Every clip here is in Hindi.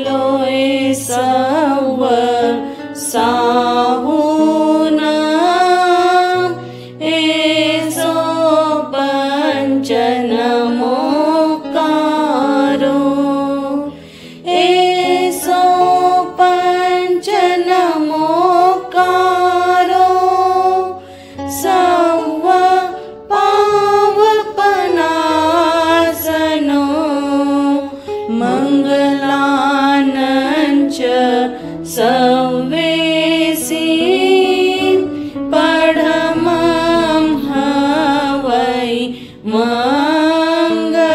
लोए सव साहुना एसो पंच नमोकारो एसो पंच नमोकारो सव पावपनासनो मंगलानंच सवेसी पढ़मं हवै मंगलम्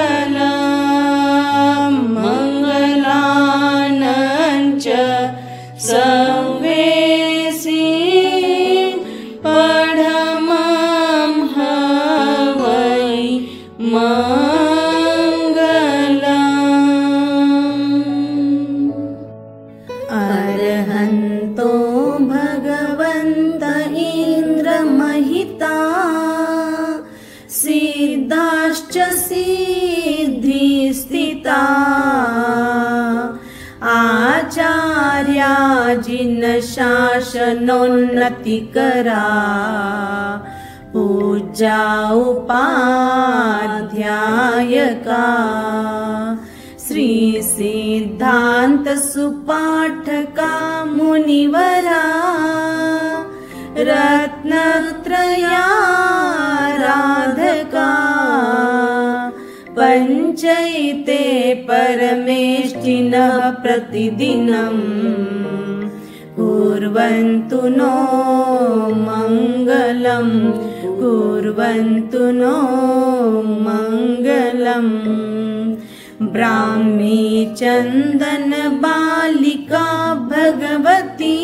मंगलानंच सवेसी पढ़मं हवै अरहन्तो भगवन्त इन्द्रमहिता सिद्धाश्च सिद्धिस्थिता आचार्या जिनशासनोन्नतिकरा पूजा उपाध्यायका श्री सिद्धांत सुपाठका मुनिवरा रत्नत्रयाराधका पंचैते परमेष्टिनः प्रतिदिनं कुर्वन्तु नो मंगलम् कुर्वन्तु नो मंगलम् ब्राह्मी चंदन बालिका भगवती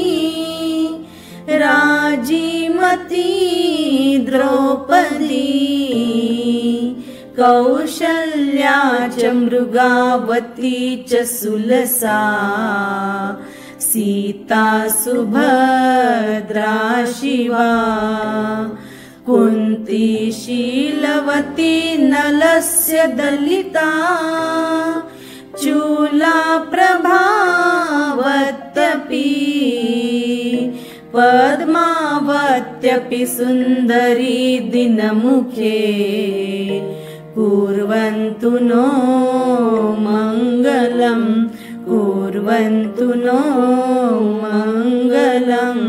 राजीमती द्रौपदी कौशल्या च मृगावती च सुलसा सीता सुभद्रा शिवा कुंती शीलवती नलस्य दलिता चूला प्रभावत्यपि पद्मावत्यपि सुंदरी दिनमुखे कुर्वन्तु नो मंगलम् कुर्वन्तु नो मंगलम्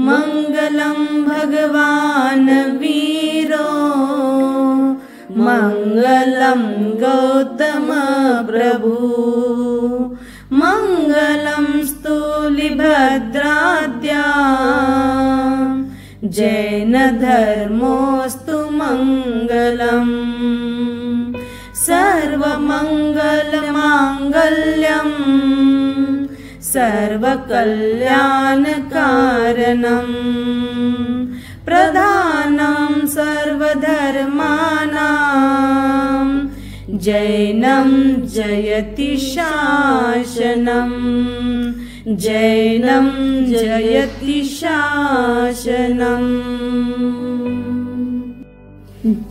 मंगलं भगवान् वीरो मंगलं गौतम प्रभु मंगलं स्थूलिभद्राद्या जैन धर्मोऽस्तु मंगलम् सर्वमंगलमांगल्यम् सर्वकल्याणकारणम् प्रधानं सर्वधर्माणां जैनं जयति शासनम् जैनं जयति शासनम्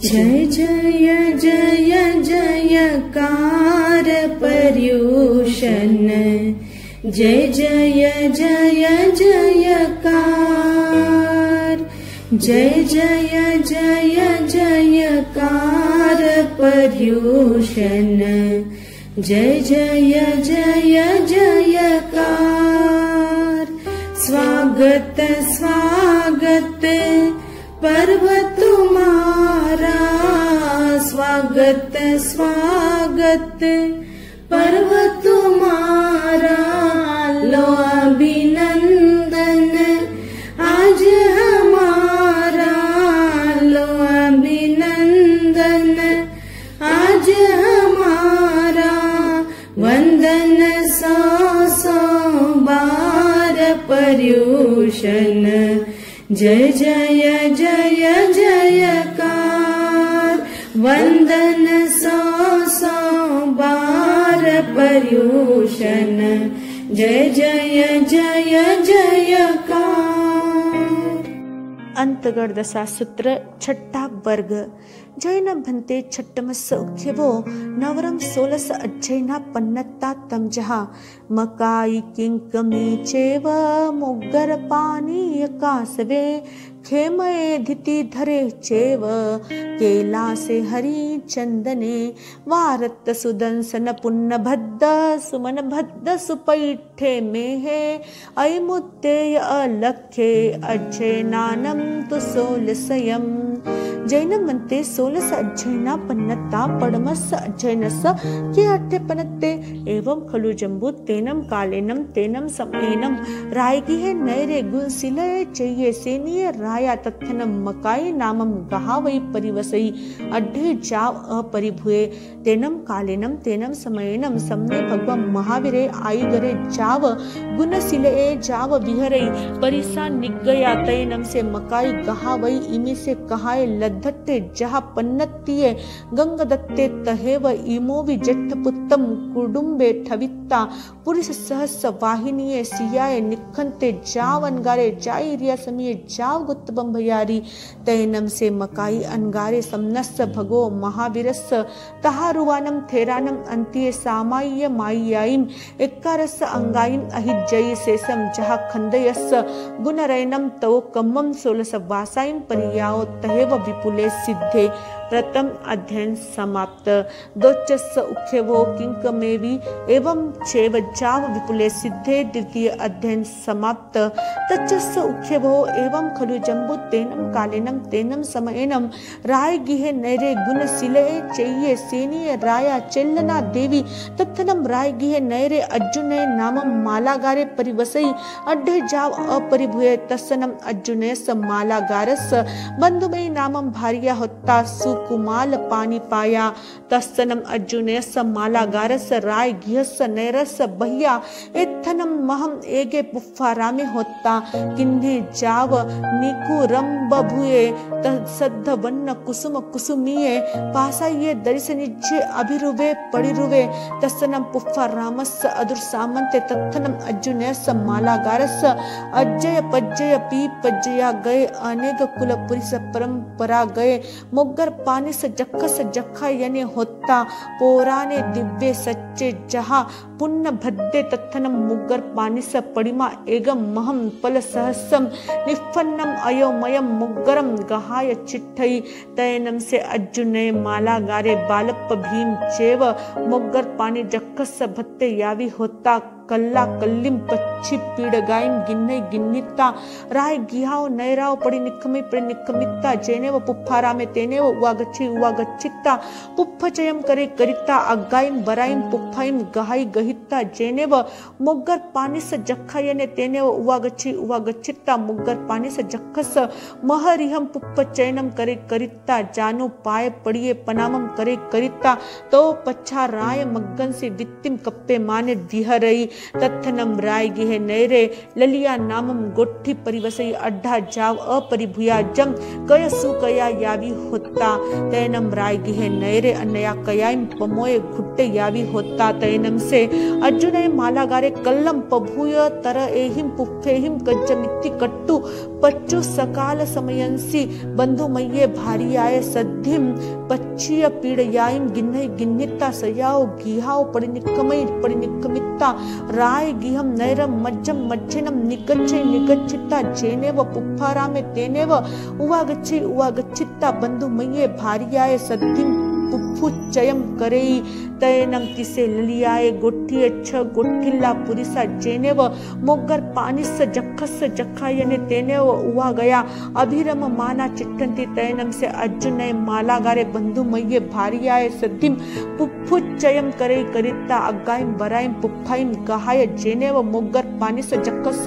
जय जय जय जयकार पर्युषण जय जय जय जयकार जय जय जय जयकार पर्युषण जय जय जय जयकार स्वागत स्वागत पर्व तुम्हारा स्वागत स्वागत पर्व तुम्हारा लो अभिनंदन आज हमारा लो अभिनंदन आज हमारा वंदन सौ सौ बार पर्युषण जय जय जय जयकार वंदन सौ सौ बार पर्युषण जय जय जय जयकार। अंतगढ़ दशा सूत्र छठा वर्ग जैन भन्ते छट्टमस्स उख्यवो नवरम 16 अज्जैना पन्नत्ता तमजः मकाई किंकमी चेव मुग्गर पानी कासवे खेमये धिति धरे चेव कैलासे हरि चंदने वारत सुदंसन पुन्न भद्द सुमन भद्द सुपैठे मेहे अयमुत्तेय अलख्ये अज्जैनानम तु 16 जैनम मंते 16 अज्जैना पन्नत्ता पडमस्स अज्जैनस्स के अट्ठे पनत्ते एवं खलु जम्बू तेनम कालेनम तेनम समयनम रायगी है नैरे गुण सिलये चैये सेनिये राया तत्थनम मकाई नामम गहावई परिवसई अड्ढे जाव अपरिभुए तेनम कालेनम तेनम समयनम सम्ने भगवम महावीरे आयुगरे जाव गुण सिलये जाव विहरई परिसा निगया तैनम से मकाई गहावई इमे से कहाए लद्धत्ते जहा पन्नत्तिये गंग दत्ते तहेव इमो विजट्ठ पुत्तम कुडुंबे ठवित्ता पुरुष सहस्र वाहिनीये सियाए निखंते जाव अनगारे जाइरिया समिये जाव गुत्त बंभयारी तैनम से मकाई अनगारे समनस्स भगो महावीरस्स तहारुवानम थेरानम अंतिये सामाय्य माय्यायिम एक्कारस्स अंगायिम अहिज्जयि सेसम जहा खंदयस्स गुणरैनम तव कम्मम 16 वासायिम परियाओ तहेव विपुले सिद्धे प्रथम अध्ययन समाप्त दोच्चस्स उख्यवो किंकमेवी एवं चैव जाव विपुले सिद्धे द्वितीय अध्ययन समाप्त तच्चस्स उख्यवो एवं खलु जम्बू तेनम कालेनम तेनम समयनम राय गिहे नैरे गुण सिलये चैये सेनिये राया चेल्लना देवी तत्थनम राय गिहे नैरे अर्जुनय नामम मालागारे परिवसई अड्ढे जाव अपरिभुये तस्सनम अर्जुनयस्स मालागारस्स बंधुमयी नामम भार्या होत्ता कुमाल पानी पाया तस्तनम अर्जुनयस्स मालागारस्स राय गिहस्स नैरस्स बह्या एत्थनम महम एगे पुफ्फारामे होत्ता किन्धे जाव निकुरम बभुये तसद्ध वन्न कुसुम कुसुमीये पासाये दरिसनिज्जे अभिरुवे पडिरुवे तस्तनम पुफ्फारामस्स अदुर सामंते तत्थनम अर्जुनयस्स मालागारस्स अज्जय पज्जय पी पज्जया गए अनेक कुल पुरुष परंपरा गए मुग्गर पानी से जखा यने होता पोराने दिव्य सच्चे जहा पुण्य भद्दे तत्थनम मुग्गर पानी से पडिमा एगम महम पल सहस्रम निफन्नम अयोमयम मुग्गरम गहाय चिट्ठई तैनम से अर्जुनय मालागारे बालप्प भीम चेव मुग्गर पानी जखस भत्ते यावी होता कल्ला कल्लिम पच्छी पीड़गाइम गिन्नई गिन्निता राय गिहाओ नैराओ पड़ी निखमित्ता जेनेव पुफ्फारामे तेनेव उवागच्छित्ता पुफ्फचयम करे करिता अग्गाइम बराइम पुफ्फाइम गहाई गहित्ता जेनेव मुग्गर पानिस जक्खायने तेनेव उवागच्छित्ता मुग्गर पानिस जक्खस महरिहम पुफ्फचयनम करे करित्ता जानो पाए पड़िए पनामम करे करित्ता तो पच्छा राय मग्गन से वित्तिम कप्पे माने दिहरई तत्थनम राय गिहे नैरे ललिया नामम गोट्ठी परिवसई अड्ढा जाव अपरिभुया जम कय सुकया यावी होता तैनम राय गिहे नैरे अन्नया कयाइम पमोय घुट्टे यावी होता तैनम से अर्जुनय मालागारे कल्लम पभूय तर एहिम पुफ्फेहिम कज्जमित्ति कट्टु पच्चु सकाल समयंसी बंधुमय्ये भारियाय सद्धिम पच्छिय पीड़याइम गिन्नई गिन्नित्ता सयाओ गिहाओ पड़िनिक्कमित्ता राय गिहम नैरम मज्जम मज्जिनम निगच्छित्ता जेनेव पुफ्फारामे तेनेव उवागच्छित्ता बंधुमय्ये भारियाय सद्धिम पुफ्फुच्चयम करेई तैनम तिसे ललियाए गोट्ठिये छ गोट्ठिल्ला पुरिसा जेनेव मोग्गर पानिस जखस जखायने तेनेव उवा गया अभिरम माना चिट्टंती तैनम से अर्जुनय मालागारे बंधुमय्ये भारियाए सद्धिम पुफ्फुच्चयम करे करित्ता अग्गाइम बराइम पुफ्फाइम गहाय जेनेव मोग्गर पानिस जखस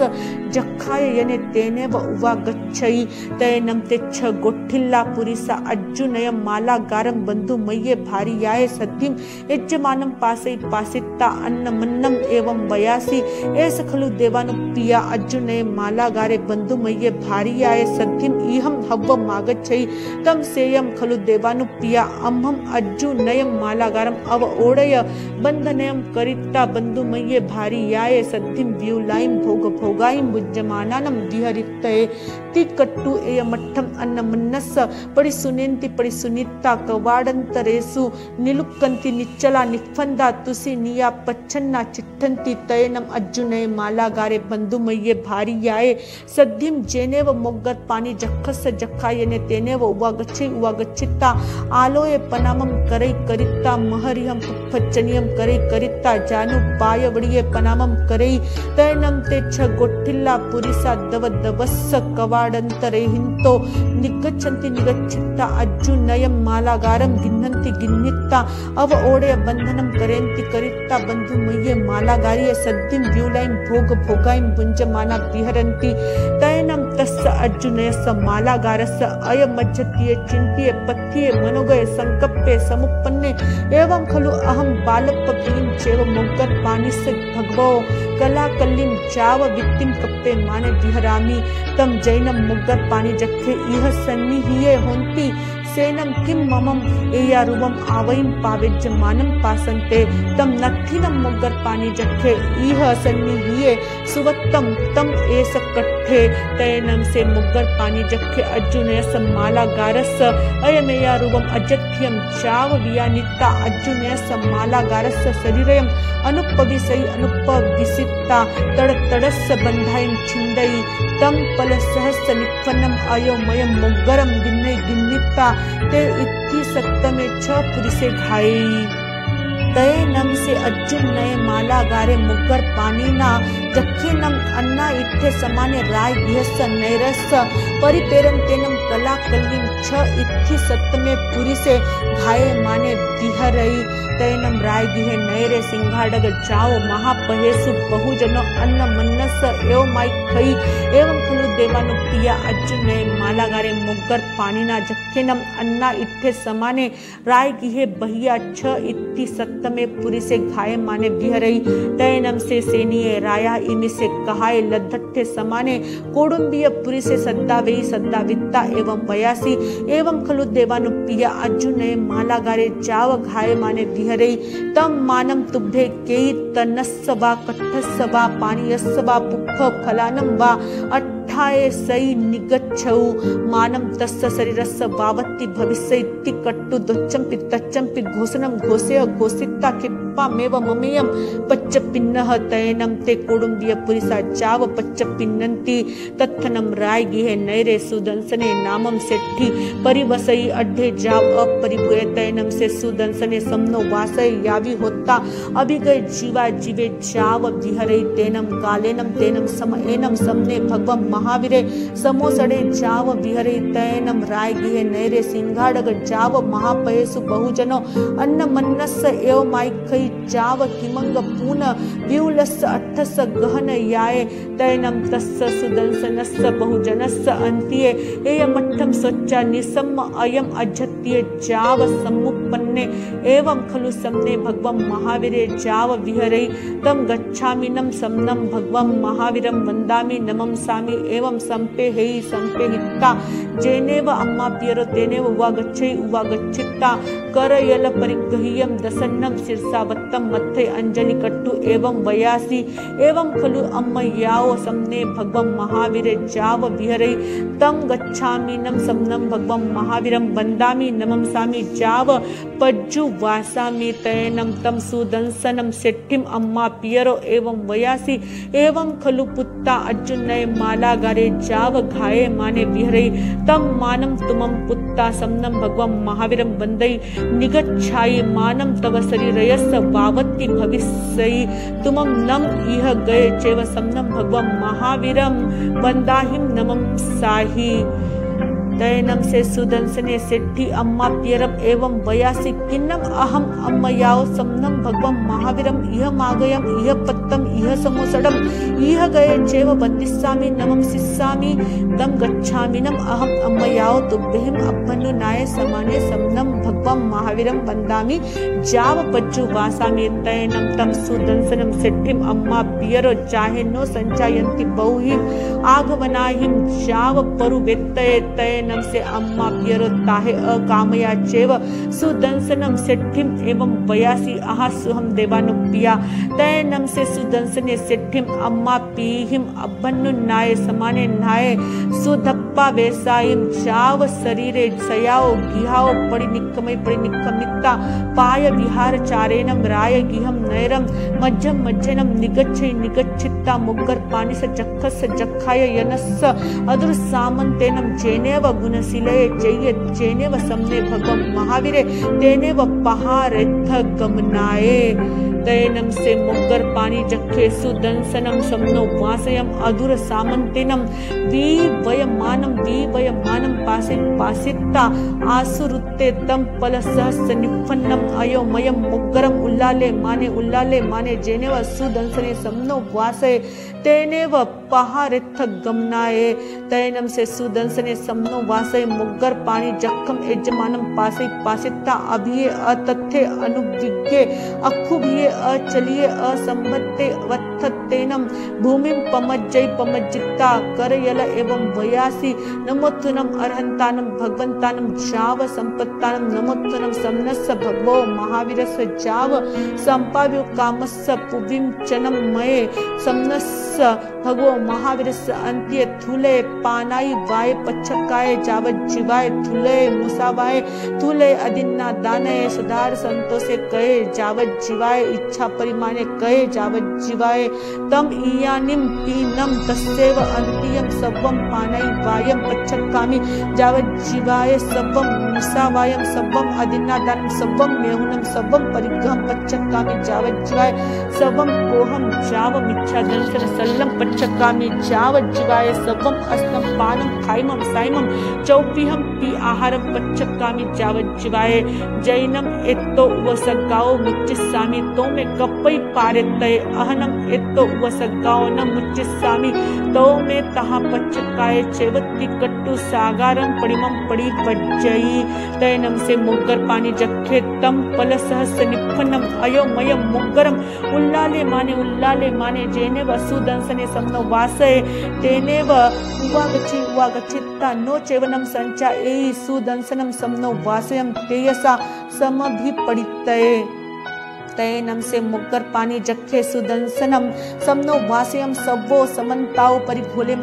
जखायने तेनेव उवा गच्छई तैनम ते छ गोट्ठिल्ला पुरिसा अर्जुनय मालागारम बंधुमय्ये भारियाए सद्धिम यज्ञमानं पासै पासिता अन्नमन्नम एवं वयासि एष खलु देवानुप्रिया अर्जुनये मालागारे बन्धुमय्ये भार्याय सद्धिं इहं हव्वमागच्छै तं सेयं खलु देवानुप्रिया अहं अर्जुनयं मालागारम् अवओढय बन्धनयं करिता बन्धुमय्ये भार्याय सद्धिं व्यूलायं भोगायं भुज्यमानानं विहरितये तिकट्टु एयमठ्ठम् अन्नमन्नस्स परिसुनेन्ति परिसुनीता कवाडन्तरेषु निलुक्कन्ति निच्चला निफन्दा तुसि निया पच्छन्ना चिट्ठन्ति तयनम् अर्जुनये मालागारे बन्धुमय्ये भार्याय सद्धिं जेनेव मोग्गत्पानि जखस्य जखायने तेनेव उवागच्छिता आलोय पनामं करै करिता महरिहं पुप्पच्चनियं करै करिता जानुपायवडिये पनामं करै तयनं ते छ गोठिल्ला पुरिसा दवदवस्स कवाडन्तरे हिंतो निगच्छन्ति निगच्छिता अर्जुनयं मालागारं गिन्नन्ति गिन्निता अवओढय बन्धनं करेन्ति करिता बन्धुमय्ये मालागार्ये सद्धिं व्यूलायं भोगायं भुञ्जमाना विहरन्ति तयनं तस्य अर्जुनयस्य मालागारस्य अयमज्जतीये चिन्त्ये पथ्ये मनोगये संकप्पे समुत्पन्ने एवं खलु अहं बालप्पक्लीं चैव मोग्गत्पानिस्य भगवो कलाकल्लीं चाव वित्तिं कप्पे माने विहरामि तं जैनं मोग्गत्पानि जखे इह सन्निहिये होन्ति सेनं किं ममं एयारूपम् आवयं पावेज्यमानं पासन्ते तं नत्थिनं मोग्गत्पानि जखे इह सन्निहिये सुवत्तं तम् एष कट्ठे तयनं से मोग्गत्पानि जखे अर्जुनयस्य मालागारस्य अयमेयारूपम् अजठ्यं चाव वियानिता अर्जुनयस्य मालागारस्य शरीरयम् अनुपविशयि अनुपविसिता तड़तड़स्य बन्धायं छिन्दयि तं पलसहस्य निक्फन्नम् अयोमयं मोग्गरं गिन्निता ते इत्थि सत्तमे छ पुरुषे घायै तयनं से अर्जुनये मालागारे मोग्गत्पानिना जखेनं अन्ना इत्थे समाने राय गृहस्य नैरस्य परिपेरन्तेनं कलाकल्लीं छ इत्थि सत्तमे पुरुषे घाये माने विहरै तयनं रायगृहे नैरे सिंहाडग जाओ महापहेसु बहुजनो अन्नमन्नस्स एवमाइखै एवं खलु देवानुप्रिया अर्जुनये मालागारे मोग्गत्पानिना जखेनं अन्ना इत्थे समाने रायगृहे बहिया छ इत्थि सत्तमे पुरुषे घाये माने विहरै तयनं से सेनीये राया इमिसे कहाय लद्धट्ठे समाने कौडुम्बीय पुरुषे सद्दावेयि सद्दावित्ता एवं वयासि एवं खलु देवानुप्रिया अर्जुनये मालागारे जाव घाये माने विहरै तं मानं तुभ्ये केयि तनस्य वा कट्ठस्य वा पानीयस्य वा पुप्फ फलानं वा अट्ठाये सै निगच्छौ मानं तस्य शरीरस्य वावत्ति भविष्यति कट्टु दोच्चंपि तच्चंपि घोषणं घोषय घोषिता क्षिप्पामेव ममेयं पच्चपिन्नः तयनं ते कौडुम्बीय पुरुषा चाव पच्चपिन्नन्ति तत्थनं रायगृहे नैरे सुदंसने नामं सेट्ठी परिवसयि अड्ढे जाव अपरिभूय तयनं से सुदंसने समनो वासय यावि होता अभिगय जीवा जीवे जाव विहरै तेनं कालेनं तेनं समएनं समने भगवं महावीरे समोसड़े जाव विहरै तयनं रायगृहे नैरे सिंहाडग जाव महापयेषु बहुजनो अन्नमन्नस्य एवमाइखै जाव किमंग पून व्यूलस्य अट्ठस्य गहन याय तयनं तस्य सुदंसनस्य बहुजनस्य अन्त्ये एयमठ्ठं स्वच्चा निसम्म अयम् अज्जत्ये जाव सम्मुपन्ने एवं खलु समने भगवं महावीरे जाव विहरै तं गच्छामिनं समनं भगवं महावीरं वन्दामि नमंसामि एवं संपेहि संपेहिता जेनेव अम्मा पियरो तेनेव उवागच्छै उवागच्छिता करयल परिगह्यं दसन्नं शीर्षावत्तं मत्थे अंजलि कट्टु एवं वयासि एवं खलु अम्मयाओ समने भगवं महावीरे जाव विहरै तं गच्छामिनं समनं भगवं महावीरं वन्दामि नमंसामि जाव पज्जुवासामि तयनं तं सुदंसनं सेट्ठिं अम्मा पियरो एवं वयासि एवं खलु पुत्ता अर्जुनये मालागारे जाव घाये माने विहरै तं मानं तुमं पुत्ता समनं भगवं महावीरं वन्दै निगच्छायि मानं तव शरीरयस्य वावत्ति भविष्यति तुमं नम इह गये चैव समनं भगवं महावीरं वन्दाहिं नमंसाहि तैनम से सुदंसने सेट्ठी अम्मा प्यरम एवं वयासी किन्नम अहम अम्मयाओ समनम भगवम महावीरम इह मागयम इह पत्तम इह समोसडम इह गए चेव बंदिस्सामि नमम सिस्सामि तम गच्छामि नम अहम अम्मयाओ तुभ्यम अप्पन्नु नाय समाने समनम भगवम महावीरम वंदामि जाव पज्जु वासामि तैनम तम सुदंसनम सेट्ठिम अम्मा प्यरो चाहे नो संचायन्ति बहुहिम आगमनाहिम जाव परुवेत्तये तैनम से अम्मा प्यरो ताहे अकामया चेव सुदंसनम सेट्ठिम एवं वयासी अहासुहम देवानुप्रिया तैनम से सुदंसने सेट्ठिम अम्मा पीहिम अब्बन्नु नाय समाने नाय सुधप्पा वैसायिम जाव शरीरे सयाओ गिहाओ परिनिक्कमिता पाय विहार चारेणम राय गिहम नैरम मज्जम मज्जनम निगच्छित्ता मुग्गर पानी से जखस जखाय यनस्स अदुर सामंतेनम जेनेव गुणशीलये जय जेनेव समने भगवम महावीरे तेनेव पहारेत्थ गमनाये तैनम से मुग्गर पानी जखे सुदंसनम समनो वासयम अधुर सामंतेनम विवयमानम पासे पासिता आसुरुत्ते तम पल सहस्र निफन्नम अयोमयम मुग्गरम उल्लाले माने जेनेव सुदंसने समनो वासय तेनेव पहारेत्थ गमनाये तैनम से सुदंसने समनो वासय मुग्गर पानी जखम यजमानम पासे पासिता अभिये अतथ्ये अनुविज्ञे अखुभिये अचलिये असंबत्ते वत्थतेनम भूमिम पमज्जिता करयल एवं वयासी नमोत्थुनम अर्हंतानम भगवंतानम जाव संपत्तानम नमोत्थुनम समनस्स भगवो महावीरस्य जाव संपाव्यो कामस्य पुविम चनम मये समनस्स भगवो महावीरस्य अंत्ये थुले पानाई वाय पच्छकाय जावत जीवाय थुले मुसावाय थुले अदिन्ना दानय सुधार संतोषे कहे जावत जीवाय इच्छा परिमाणे कहे जावत जीवाय तम इयानिम पीनम तस्सेव अंतियम सवम पानाई वायम पच्छकामि जावत जीवाय सवम मुसावायम सवम अदिन्ना दानम सवम मेहुनम सवम परिग्रहम पच्छकामि जावत जीवाय सवम कोहम जाव मिच्छा दंशन सल्लम पच्छकामि जावत जीवाय सवम अस्तम पानम खाइमम साइमम चौपिहम पी आहारम पच्छकामि जावत जीवाय जैनम एत्तो वसगाओ मुच्चिस्सामि तो में कप्पई पारे तय अहनम एत्तो वसगाओ न मुच्चिस्सामि तो में तहा पच्छकाय चेवत्ति कट्टु सागारम परिमम पड़ी वज्जई तैनम से मुग्गर पानी जखे तम पल सहस्र निफन्नम अयोमयम मुग्गरम उल्लाले माने जेने वसुदंसने समनो वासय तेनेव उवागच्छित्ता नो चेवनम संचा एहि सुदंसनम समनो वासयम तेयसा समभिपडितये तैनम से मुग्गर पानी जखे सुदंसनम समनो वासयम सवो समन्ताओ परिघोले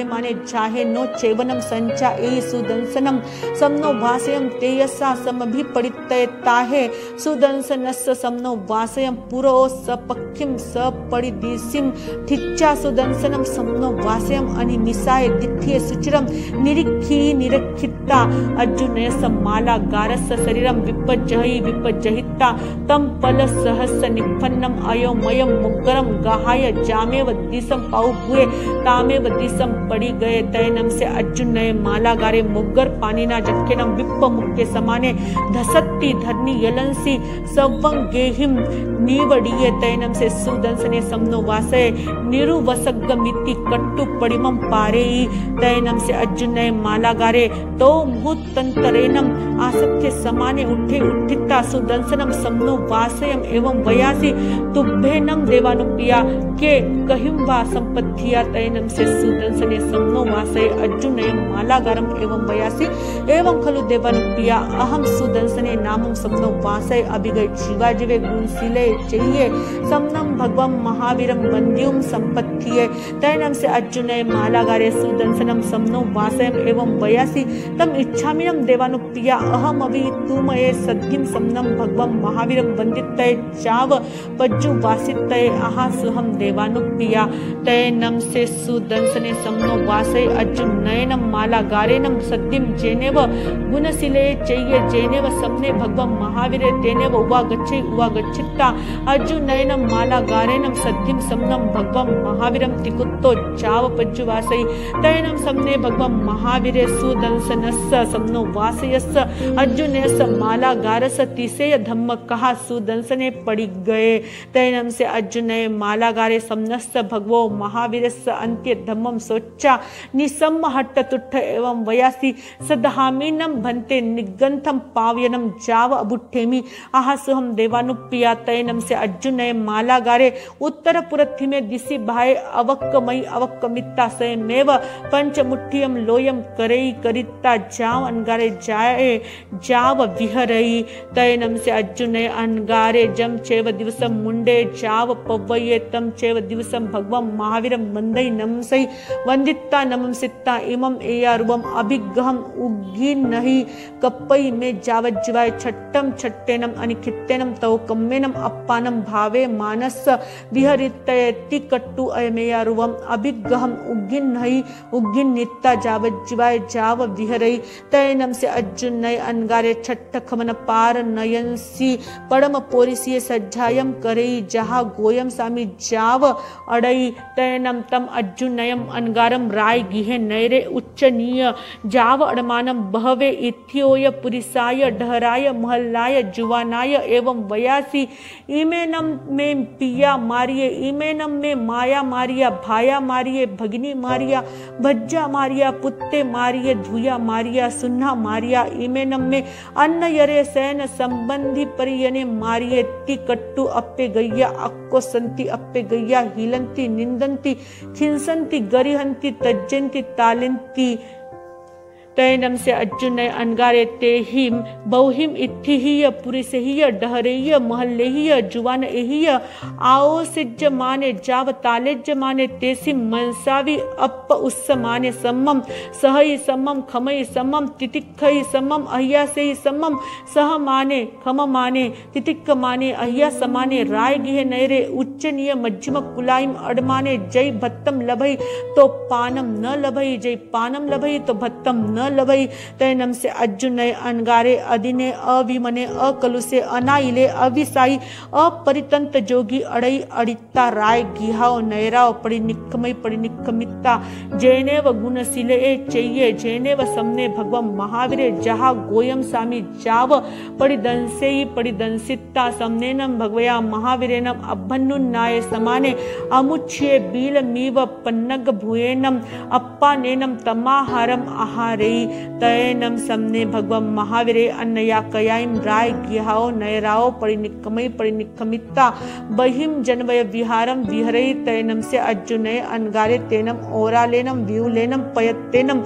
माने चाहे नो चेवनम संचा ए सुदंसनम समनो वासयम तेयसा समभिपडितये ताहे सुदंसनस्य समनो वासयम पुरो सपक्षिम सपरिदिशिम ठिच्चा सुदंसनम समनो वासयम अनिमिसाय दिठ्ये सुचिरम निरक्षिता अर्जुनयस माला गारस शरीरम विपज्जहिता तम सहस्र निफन्नम अयोमयम मुग्गरम गाहाय जामेव दिसम पाउभुए तामेव दिसम पड़ी गए तैनम से अर्जुन नये माला गारे मुग्गर पानीना जखेनम विप्प मुक्के समाने धसत्ती धरनी यलंसी सवं गेहिम नीवड़ीये तैनम से सुदंसने समनो वासय निरुवसग्गमिति कट्टु पडिमम पारेई तैनम से अर्जुन नये माला गारे तो मुहूर्तंतरेनम आसत्य समाने उठिता सुदंसनम समनो वासयम एवं वयासी तुभ्येनम देवानुप्रिया के कहिम्वा संपत्तिया तैनम से सुदंसने समनो वासय अर्जुन नये मालागारम एवं वयासी एवं खलु देवानुप्रिया अहम सुदंसने नामम समनो वासय अभिगय जीवाजीवे गुणशीले चाहिए समनम भगवम महावीरम वंद्युम संपत्तिये तैनम से अर्जुन नये मालागारे सुदंसनम समनो वासयम एवं वयासी तम इच्छामिनम देवानुप्रिया अहम अभि तुमये सद्धिम समनम भगवम महावीरम वंदित वासितय चाव पज्जु वासितय आहा सुहम देवानुप्रिया तैनम से सुदंसने समनो वासय अज्जु नयनम माला गारेनम सद्यम जेनेव गुणशिले चैये जेनेव समने भगवम महावीरे तेनेव उवा गच्छिता अज्जु नयनम माला गारेनम सद्यम समनम भगवम महावीरम तिकुत्तो चाव पज्जु वासय तैनम समने भगवम महावीरे सुदंसनस्य समनो वासयस्य अर्जुनस माला गारस तिसेय धम्म कहा सुदंसने पड़ी गए तैनम से अर्जुन माला गारे समनस्य भगवो महावीरस्य अंत्य धम्मम सोचा निसम्म हट्ट तुट्ठ एवं वयासी सदहामीनम भन्ते निगंथम पावयनम जाव अबुठेमी आहसुहम देवानुप्रिया तैनम से अर्जुन माला गारे उत्तर पुरथि में दिशि भाई अवक्कमयी अवक्कमिता स्वयमेव पंचमुठ्ठियम लोयम करई करिता जाव अनगारे जाए जाव विहरई तैनम से अर्जुन अनगारे जम चेव दिवसम मुंडे जाव पव्वये तम चेव दिवसम भगवम महावीरम वंदई नमसई वंदिता नमम सित्ता इमम एयारुवम अभिगहम उग्गी नहीं कप्पई में जावज्जवाय छट्टम छट्टेनम अनिखित्तेनम तव कम्मेनम अप्पानम भावे मानस विहरितयति कट्टु अयमेयारुवम अभिगहम उग्गिन नहीं उग्गिन नित्ता जावज्जवाय जाव विहरई तैनम से अर्जुन नय अनगारे छट्ट खमन पार नयनसी परम पोरिसिय सज्जायम करई जहा गोयम सामी जाव अड़ई तैनम तम अर्जुन नयम अनगारम राय गिहे नैरे उच्चनीय जाव अड़मानम बहवे इथियोय पुरिसाय डहराय महल्लाय जुवानाय एवं वयासी इमेनम में पिया मारिये इमेनम में माया मारिया भाया मारिये भगिनी मारिया भज्जा मारिया पुत्ते मारिये धुया मारिया सुन्ना मारिया इमेनम में अन्न यरे सैन संबंधी परियने मारिये ति कट्टु अप्पे गैया अक्को संति अप्पे गैया हिलंती निंदंती खिंसंती गरिहंती तज्जंती तालिंती तैनम से अर्जुन अनगारे तेहिम बहुहिम इत्थिहीय पुरिसहीय डहरेय महल्लेहीय जुवान एहीय आओ सिज्ज माने जाव तालेज्ज माने तेसिम मनसावी अप उस्स माने सम्मम सहई सम्मम खमई सम्मम तितिक्खई सम्मम अह्या से सम्मम सह माने खम माने तितिक्क माने अह्या समाने राय गिहे नैरे उच्चनीय मध्यम कुलाइम अडमाने जय भत्तम लभई तो पानम न लभई जय पानम लभई तो भत्तम न लभई तैनम से अर्जुन अनगारे अदिने अविमने अकलुसे अनाइले अविसाई अपरितंत जोगी अड़ई अड़िता राय गिहाओ नैराव पड़ी निक्कमिता जैने व गुणशीले चैये जैने व समने भगवम महावीरे जहा गोयम सामी जाव पड़ी दंसिता समनेनम भगवया महावीरेनम अभन्नुन्नाय समाने अमुच्ये बील मीव पन्नग भुएनम अप्पा नेनम तमाहारम आहारे तैनम समने भगवम महावीरे अन्नया कयाइम राय गिहाओ नयराओ परिनिक्कमिता बहिम जनवय विहारम विहरई तैनम से अर्जुन अनगारे तेनम ओरालेनम व्यूलेनम पयत्तेनम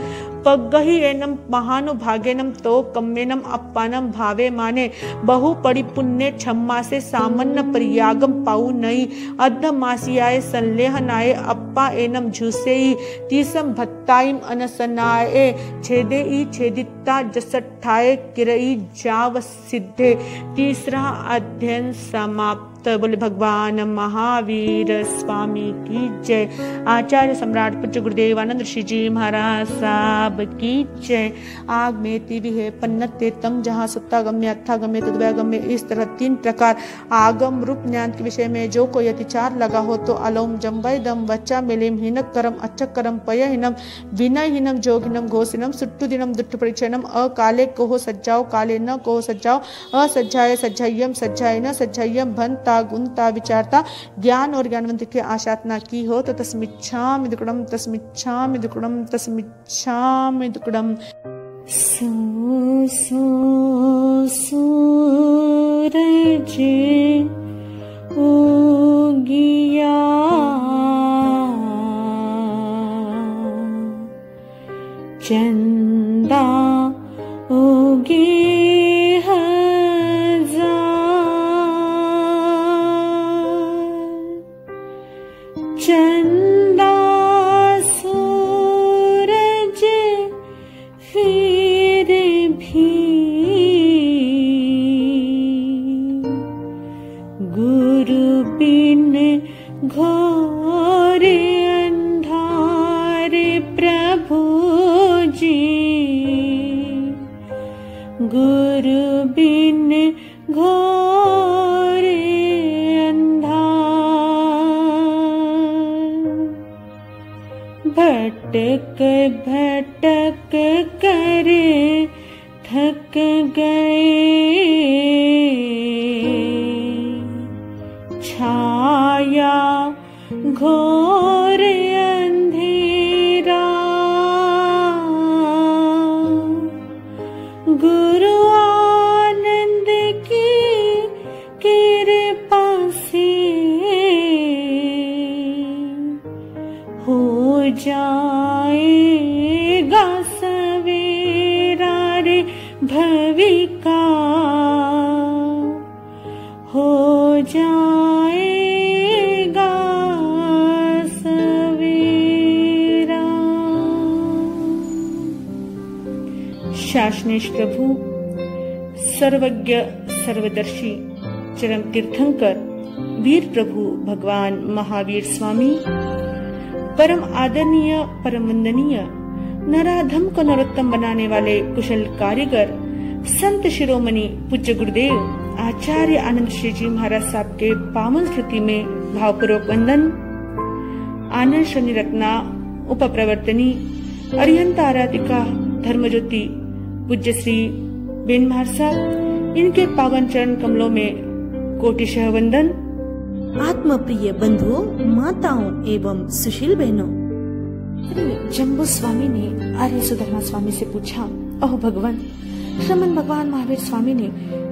पग्गहि एनम महानुभागेनम तो कम्मेनम अप्पानम भावे माने बहु परिपुण्य क्षम्मा से सामन्न परियागम पाऊ नई अद्धमासियाय संलेहनाय अप्पा एनम झुसेई तीसम भत्ताइम अनसनाए छेदे ई छेदिता जसठाए किरई जाव सिद्धे तीसरा अध्ययन समाप्त। बोले भगवान महावीर स्वामी की जय। आचार्य सम्राट पूज्य गुरुदेव आनंद ऋषि जी महाराज साहब की जय। आग में तीवी है पन्नते तम जहाँ सत्तागम्य अर्थागम्य तद्वैगम्य इस तरह तीन प्रकार आगम रूप ज्ञान के विषय में जो कोई अतिचार लगा हो तो अलोम जम्बय दम वच्चा मिलिम हिनक करम अच्छक करम पयहिनम विनय हिनम जोगिनम घोषिनम सुट्टु दिनम दुट्टु परिचयनम अकाले कोहो सज्जाओ काले न कोहो सज्जाओ असज्जाय सज्जायम सज्जाय न सज्जायम भंता गुणता विचारता ज्ञान और ज्ञानवंत की आशातना की हो तो तस्मिच्छामि दुक्कडम तस्मिच्छामि दुक्कडम तस्मिच्छामि दुक्कडम। सो सूरज उगिया चंदा उगे चंदा सूरज फिर भी घोर अंधारे प्रभु जी, गुरु बिन घोर अंधार। भटक भटक कर थक गए, छाया घोर अंधेरा, गुरु आनंद की कृपा से हो जाएगा सवेरा रे भविका, हो जाएगा सवेरा। शासनेश प्रभु, सर्वज्ञ सर्वदर्शी चरम तीर्थंकर वीर प्रभु भगवान महावीर स्वामी, परम आदरणीय परम वंदनीय, नराधम को नरोत्तम बनाने वाले कुशल कारीगर, संत शिरोमणि पूज्य गुरुदेव आचार्य आनंद श्री जी महाराज साहब के पावन स्मृति में भावपूर्वक वंदन। आनंद शनि रत्ना उपप्रवर्तनी अरिहंत आराधिका धर्मज्योति पूज्य श्री बेन महाराज साहब, इनके पावन चरण कमलों में कोटिशः वंदन। आत्म प्रिय बंधुओं, माताओं एवं सुशील बहनों, जम्बू स्वामी ने आर्य सुधर्मा स्वामी से पूछा, ओह भगवान, श्रमण भगवान महावीर स्वामी ने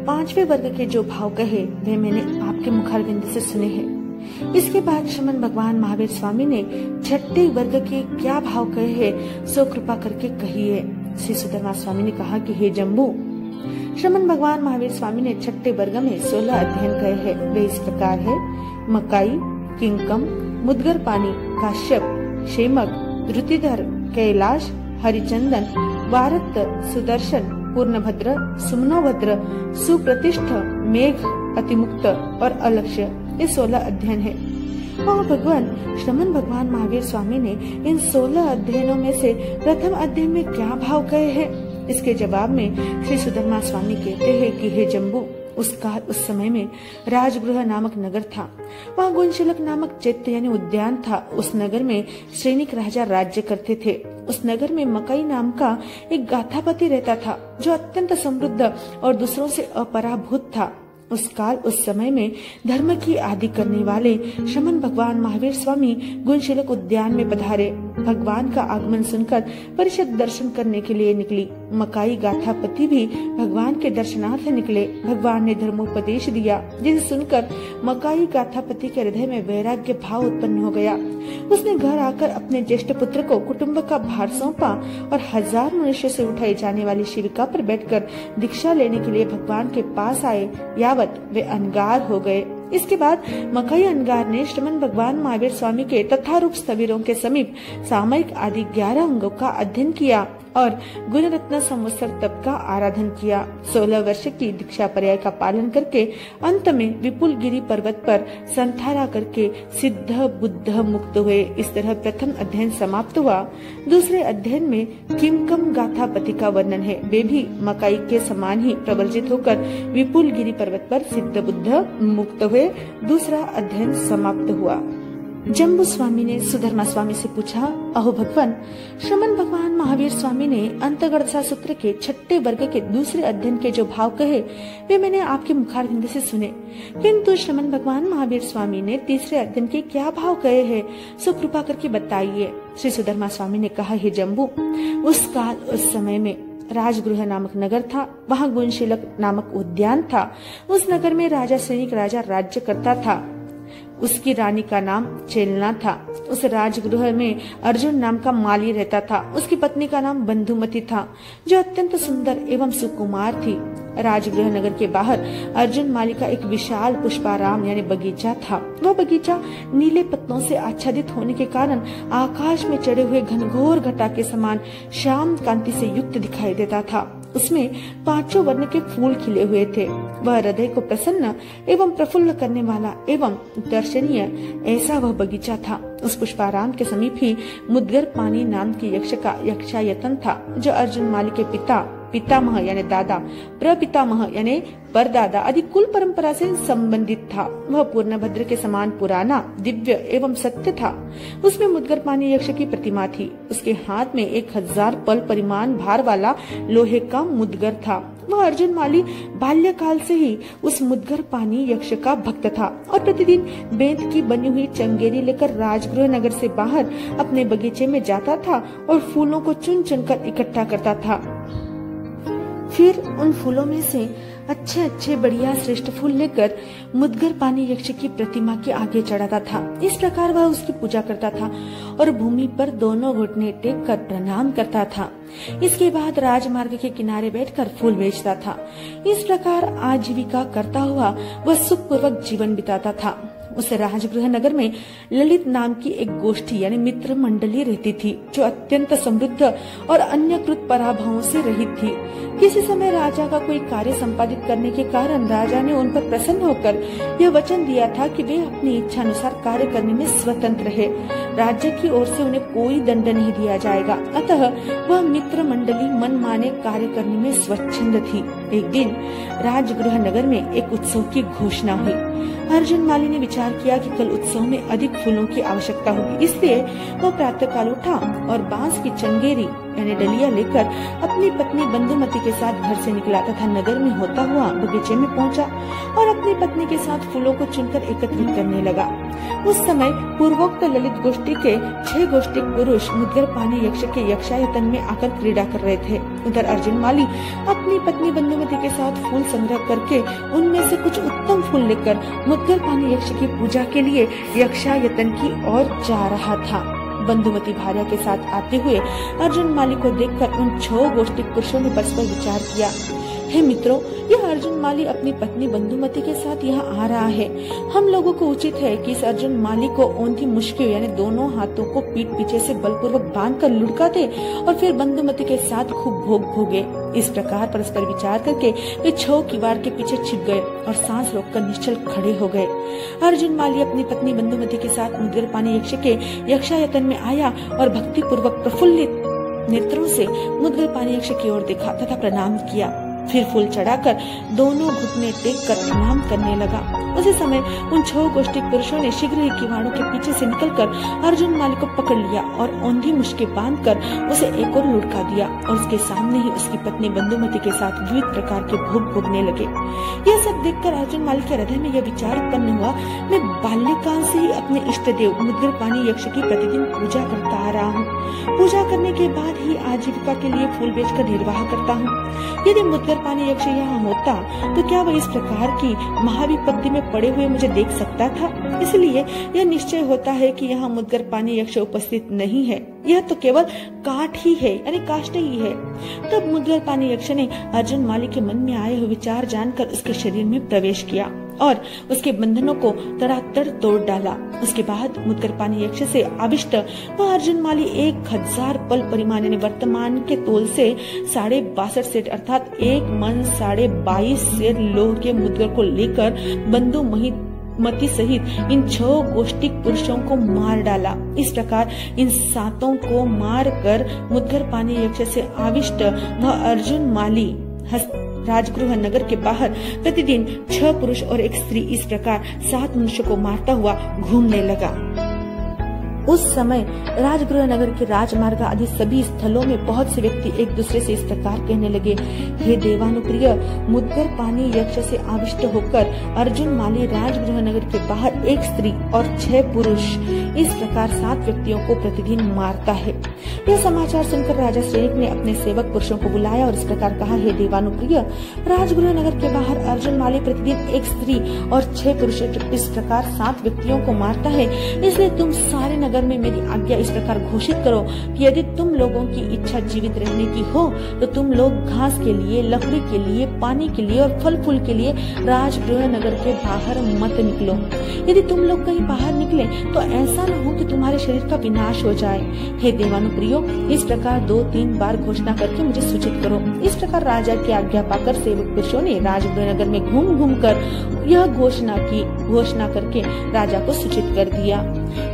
5वें वर्ग के जो भाव कहे वे मैंने आपके मुखारविंद से सुने हैं। इसके बाद श्रमण भगवान महावीर स्वामी ने 6ठे वर्ग के क्या भाव कहे हैं सो कृपा करके कहिए। श्री सुधर्मा स्वामी ने कहा कि हे जम्बू, श्रमण भगवान महावीर स्वामी ने 6ठे वर्ग में 16 अध्ययन कहे हैं। वे इस प्रकार है: मकाई, किंकम, मुद्गर पानी, काश्यप, शेमक, द्रुतिधर, कैलाश, हरिचंदन, वारत, सुदर्शन, पूर्णभद्र, सुमनोभद्र, सुप्रतिष्ठ, मेघ, अतिमुक्त और अलक्ष्य, ये 16 अध्ययन है। और भगवान श्रमण भगवान महावीर स्वामी ने इन 16 अध्ययनों में से प्रथम अध्ययन में क्या भाव कहे हैं? इसके जवाब में श्री सुधर्मा स्वामी कहते हैं कि हे जम्बू, उस समय में राजगृह नामक नगर था। वहाँ गुणशिलक नामक चैत्य यानी उद्यान था। उस नगर में सैनिक राजा राज्य करते थे। उस नगर में मकई नाम का एक गाथापति रहता था जो अत्यंत समृद्ध और दूसरों से अपराभूत था। उस समय में धर्म की आदि करने वाले श्रमण भगवान महावीर स्वामी गुणशिलक उद्यान में पधारे। भगवान का आगमन सुनकर परिषद दर्शन करने के लिए निकली। मकाई गाथापति भी भगवान के दर्शनार्थ निकले। भगवान ने धर्मोपदेश दिया, जिसे सुनकर मकाई गाथापति के हृदय में वैराग्य भाव उत्पन्न हो गया। उसने घर आकर अपने ज्येष्ठ पुत्र को कुटुंब का भार सौंपा और 1000 मनुष्य से उठाई जाने वाली शिविका पर बैठकर दीक्षा लेने के लिए भगवान के पास आए। यावत वे अनगार हो गए। इसके बाद मकई अनगार ने श्रमण भगवान महावीर स्वामी के तथारूप स्थविरों के समीप सामयिक आदि 11 अंगों का अध्ययन किया और गुण रत्न संवत्सर तप का आराधन किया। 16 वर्ष की दीक्षा पर्याय का पालन करके अंत में विपुल गिरी पर्वत पर संथारा करके सिद्ध बुद्ध मुक्त हुए। इस तरह प्रथम अध्ययन समाप्त हुआ। दूसरे अध्ययन में किमकम गाथापति का वर्णन है। वे भी मकाई के समान ही प्रवर्जित होकर विपुल गिरी पर्वत पर सिद्ध बुद्ध मुक्त हुए। दूसरा अध्ययन समाप्त हुआ। जम्बू स्वामी ने सुधर्मा स्वामी से पूछा, अहो भगवान, श्रमण भगवान महावीर स्वामी ने अंतगढ़सा सूत्र के 6ठे वर्ग के दूसरे अध्ययन के जो भाव कहे वे मैंने आपके मुखारविंद से सुने, किंतु श्रमण भगवान महावीर स्वामी ने तीसरे अध्ययन के क्या भाव कहे हैं सो कृपा करके बताइए। श्री सुधर्मा स्वामी ने कहा, हे जम्बू, उस समय में राजगृह नामक नगर था। वहाँ गुणशिलक नामक उद्यान था। उस नगर में राजा सैनिक राजा राज्य करता था। उसकी रानी का नाम चेलना था। उस राजगृह में अर्जुन नाम का माली रहता था। उसकी पत्नी का नाम बंधुमती था, जो अत्यंत सुंदर एवं सुकुमार थी। राजगृह नगर के बाहर अर्जुन माली का एक विशाल पुष्पाराम यानी बगीचा था। वह बगीचा नीले पत्तों से आच्छादित होने के कारण आकाश में चढ़े हुए घनघोर घटा के समान श्याम कांति से युक्त दिखाई देता था। उसमें 5 वर्ण के फूल खिले हुए थे। वह हृदय को प्रसन्न एवं प्रफुल्ल करने वाला एवं दर्शनीय ऐसा वह बगीचा था। उस पुष्पाराम के समीप ही मुद्गर पानी नाम के यक्ष का यक्षायतन था, जो अर्जुन माली के पितामह यानी दादा, प्रपितामह यानी परदादा आदि कुल परंपरा से संबंधित था। वह पूर्णभद्र के समान पुराना, दिव्य एवं सत्य था। उसमें मुद्गर पानी यक्ष की प्रतिमा थी। उसके हाथ में 1000 पल परिमाण भार वाला लोहे का मुद्गर था। वह अर्जुन माली बाल्यकाल से ही उस मुद्गर पानी यक्ष का भक्त था और प्रतिदिन बेंत की बनी हुई चंगेरी लेकर राजगृह नगर से बाहर अपने बगीचे में जाता था और फूलों को चुन चुनकर इकट्ठा करता था। फिर उन फूलों में से अच्छे अच्छे बढ़िया श्रेष्ठ फूल लेकर मुद्गर पानी यक्ष की प्रतिमा के आगे चढ़ाता था। इस प्रकार वह उसकी पूजा करता था और भूमि पर दोनों घुटने टेक कर प्रणाम करता था। इसके बाद राजमार्ग के किनारे बैठकर फूल बेचता था। इस प्रकार आजीविका करता हुआ वह सुखपूर्वक जीवन बिताता था। उस राजगृह नगर में ललित नाम की एक गोष्ठी यानी मित्र मंडली रहती थी, जो अत्यंत समृद्ध और अन्यकृत पराभवों से रहित थी। किसी समय राजा का कोई कार्य संपादित करने के कारण राजा ने उन पर प्रसन्न होकर यह वचन दिया था कि वे अपनी इच्छा अनुसार कार्य करने में स्वतंत्र है। राज्य की ओर से उन्हें कोई दंड नहीं दिया जाएगा। अतः वह मित्र मंडली मन माने कार्य करने में स्वच्छंद थी। एक दिन राजगृह नगर में एक उत्सव की घोषणा हुई। अर्जुन माली ने विचार किया कि कल उत्सव में अधिक फूलों की आवश्यकता होगी, इसलिए वह प्रातःकाल उठा और बांस की चंगेरी यानी डलिया लेकर अपनी पत्नी बंधुमती के साथ घर से निकला तथा नगर में होता हुआ बगीचे में पहुंचा और अपनी पत्नी के साथ फूलों को चुनकर एकत्रित करने लगा। उस समय पूर्वोक्त ललित गोष्ठी के 6 गोष्ठी पुरुष मुद्गर पानी यक्ष के यक्षायतन में आकर क्रीड़ा कर रहे थे। उधर अर्जुन माली अपनी पत्नी बंधुमती के साथ फूल संग्रह करके उनमें से कुछ उत्तम फूल लेकर मुद्गर पानी यक्ष की पूजा के लिए यक्षायतन की ओर जा रहा था। बंधुमती भार्या के साथ आते हुए अर्जुन माली को देखकर उन 6 गोष्ठी पुरुषों ने परस्पर विचार किया, हे मित्रों, यह अर्जुन माली अपनी पत्नी बंधुमती के साथ यहाँ आ रहा है। हम लोगों को उचित है कि इस अर्जुन माली को औंधी मुश्किल यानी दोनों हाथों को पीठ पीछे से बलपूर्वक बांधकर लुढ़का दे और फिर बंधुमती के साथ खूब भोग भोगे। इस प्रकार परस्पर विचार करके वे 6 किवाड़ के पीछे छिप गए और सांस रोककर निश्चल खड़े हो गए। अर्जुन माली अपनी पत्नी बंधुमती के साथ मुद्गर पानी यक्ष के यक्षायतन में आया और भक्ति पूर्वक प्रफुल्लित नेत्रों से मुद्गर पानी यक्ष की ओर देखा तथा प्रणाम किया। फिर फूल चढ़ाकर दोनों घुटने टेक कर प्रणाम करने लगा। उसी समय उन 6 गोष्ठी पुरुषों ने शीघ्र ही किवाड़ों के पीछे से निकलकर अर्जुन माली को पकड़ लिया और औंधी मुश्किल बांधकर उसे एक और लुढ़का दिया और उसके सामने ही उसकी पत्नी बंधुमती के साथ विविध प्रकार के भोग भोगने लगे। यह सब देखकर अर्जुन माली के हृदय में यह विचार उत्पन्न हुआ, मैं बाल्यकाल से ही अपने इष्ट देव मुद्गर पानी यक्ष की प्रतिदिन पूजा करता आ रहा हूँ। पूजा करने के बाद ही आजीविका के लिए फूल बेचकर निर्वाह करता हूँ। यदि मुद्गर पानी यक्ष यहाँ होता तो क्या वह इस प्रकार की महाविपत्ति में पड़े हुए मुझे देख सकता था? इसलिए यह निश्चय होता है कि यहाँ मुद्गर पानी यक्ष उपस्थित नहीं है, यह तो केवल काठ ही है यानी काष्ठ ही है। तब मुद्गर पानी यक्ष ने अर्जुन माली के मन में आए हुए विचार जानकर उसके शरीर में प्रवेश किया और उसके बंधनों को तड़ातड़ तोड़ डाला। उसके बाद मुद्गर पानी यक्ष से आविष्ट वह अर्जुन माली 1000 पल परिमाण यानी वर्तमान के तोल से 62.5 सेर अर्थात 1 मन 22.5 सेर लोह के मुद्गर को लेकर बंधु मती सहित इन 6 गोष्ठी पुरुषों को मार डाला। इस प्रकार इन 7 को मार कर मुद्गर पानी यक्ष से आविष्ट वह अर्जुन माली राजगृह नगर के बाहर प्रतिदिन 6 पुरुष और 1 स्त्री इस प्रकार 7 मनुष्य को मारता हुआ घूमने लगा। उस समय राजगृह नगर के राजमार्ग आदि सभी स्थलों में बहुत से व्यक्ति एक दूसरे से इस प्रकार कहने लगे, हे देवानुप्रिय, मुद्गर पानी यक्ष से आविष्ट होकर अर्जुन माली राजगृह नगर के बाहर 1 स्त्री और 6 पुरुष इस प्रकार 7 व्यक्तियों को प्रतिदिन मारता है। यह समाचार सुनकर राजा श्रेष्ठ ने अपने सेवक पुरुषों को बुलाया और इस प्रकार कहा, हे देवानुप्रिय, राजगृह नगर के बाहर अर्जुन माली प्रतिदिन 1 स्त्री और 6 पुरुष इस प्रकार 7 व्यक्तियों को मारता है। इसलिए तुम सारे नगर में मेरी आज्ञा इस प्रकार घोषित करो कि यदि तुम लोगों की इच्छा जीवित रहने की हो तो तुम लोग घास के लिए, लकड़ी के लिए, पानी के लिए और फल फूल के लिए राजगृह नगर के बाहर मत निकलो। यदि तुम लोग कहीं बाहर निकले तो ऐसा ऐसा न हो कि तुम्हारे शरीर का विनाश हो जाए। हे देवानुप्रियो, इस प्रकार 2-3 बार घोषणा करके मुझे सूचित करो। इस प्रकार राजा की आज्ञा पाकर सेवक पुरुषों ने राजगृह नगर में घूम घूम कर यह घोषणा करके राजा को सूचित कर दिया।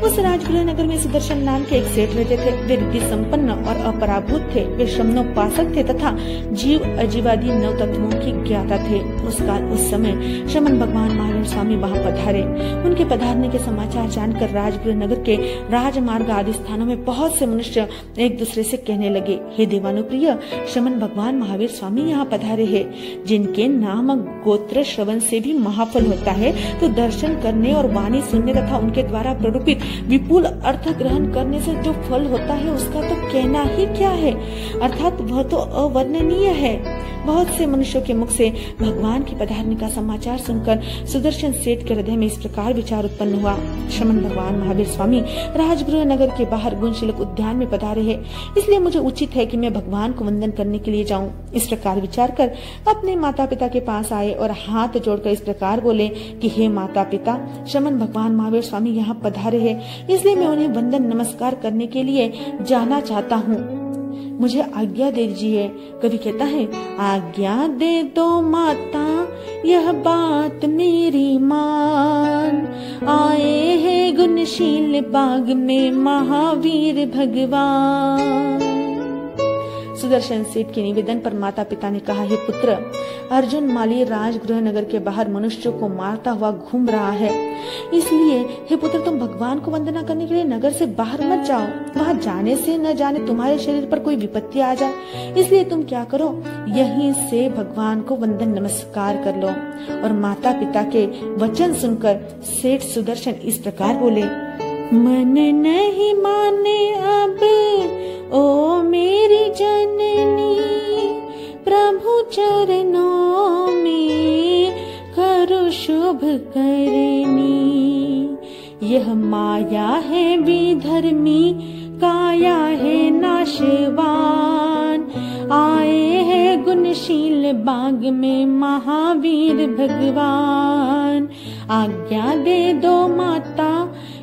उस राजगृह नगर में सुदर्शन नाम के एक सेठ रहते थे। वे रिद्धि संपन्न और अपराभूत थे। वे शमनोपासक थे तथा जीव अजीवादि नव तत्वों की ज्ञाता थे। उस समय शमन भगवान महावीर स्वामी वहां पधारे। उनके पधारने के समाचार जानकर राजगृह नगर के राजमार्ग आदि स्थानों में बहुत से मनुष्य एक दूसरे से कहने लगे, हे देवानुप्रिय, शमन भगवान महावीर स्वामी यहाँ पधारे हैं। जिनके नाम गोत्र श्रवण से भी महाफल होता है, तो दर्शन करने और वाणी सुनने तथा उनके द्वारा प्ररूपित विपुल अर्थ ग्रहण करने से जो फल होता है उसका तो कहना ही क्या है, अर्थात वह तो अवर्णनीय है। बहुत से मनुष्यों के मुख से भगवान की पधारने का समाचार सुनकर सुदर्शन सेठ के हृदय में इस प्रकार विचार उत्पन्न हुआ, शमन भगवान महावीर स्वामी राजगृह नगर के बाहर गुणशिलक उद्यान में पधारे हैं, इसलिए मुझे उचित है कि मैं भगवान को वंदन करने के लिए जाऊं। इस प्रकार विचार कर अपने माता पिता के पास आए और हाथ जोड़कर इस प्रकार बोले कि हे माता पिता, शमन भगवान महावीर स्वामी यहाँ पधारे हैं, इसलिए मैं उन्हें वंदन नमस्कार करने के लिए जाना चाहता हूँ। मुझे आज्ञा दे दीजिए। कवि कहता है, आज्ञा दे दो माता, यह बात मेरी मान। आए हैं गुणशील बाग में महावीर भगवान। सुदर्शन सेठ के निवेदन पर माता पिता ने कहा, हे पुत्र, अर्जुन माली राजगृह नगर के बाहर मनुष्यों को मारता हुआ घूम रहा है, इसलिए हे पुत्र, तुम भगवान को वंदना करने के लिए नगर से बाहर मत जाओ। वहां जाने से न जाने तुम्हारे शरीर पर कोई विपत्ति आ जाए, इसलिए तुम क्या करो, यहीं से भगवान को वंदन नमस्कार कर लो। और माता पिता के वचन सुनकर सेठ सुदर्शन इस प्रकार बोले, मन नहीं माने अब ओ मेरी जननी, प्रभु चरणों में करो शुभ करनी। यह माया है विधर्मी, काया है नाशवान। आए हैं गुणशील बाग में महावीर भगवान। आज्ञा दे दो माता,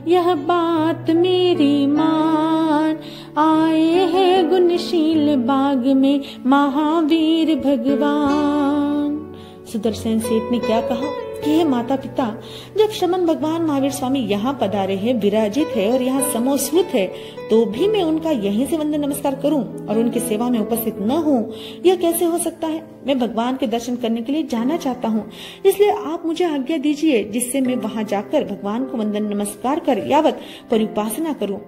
यह बात मेरी मान। आए हैं गुणशील बाग में महावीर भगवान। सुदर्शन सेठ ने क्या कहा कि हे माता पिता, जब शमन भगवान महावीर स्वामी यहाँ पधारे हैं, विराजित है और यहाँ समोश्रुत है, तो भी मैं उनका यहीं से वंदन नमस्कार करूं और उनकी सेवा में उपस्थित न हूं, यह कैसे हो सकता है। मैं भगवान के दर्शन करने के लिए जाना चाहता हूं, इसलिए आप मुझे आज्ञा दीजिए, जिससे मैं वहां जाकर भगवान को वंदन नमस्कार कर यावत परिउपासना करूं।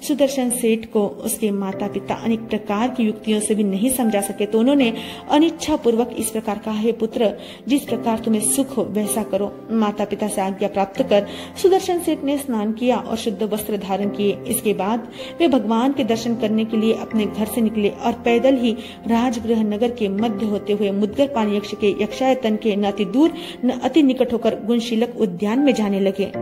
सुदर्शन सेठ को उसके माता पिता अनेक प्रकार की युक्तियों से भी नहीं समझा सके, तो उन्होंने अनिच्छा पूर्वक इस प्रकार कहा, हे पुत्र, जिस प्रकार तुम्हें सुख हो वैसा करो। माता पिता से आज्ञा प्राप्त कर सुदर्शन सेठ ने स्नान किया और शुद्ध वस्त्र धारण किए। इसके बाद वे भगवान के दर्शन करने के लिए अपने घर से निकले और पैदल ही राजगृह नगर के मध्य होते हुए मुद्गर पानी यक्ष के यक्षायतन के न अति दूर न अति निकट होकर गुणशिलक उद्यान में जाने लगे।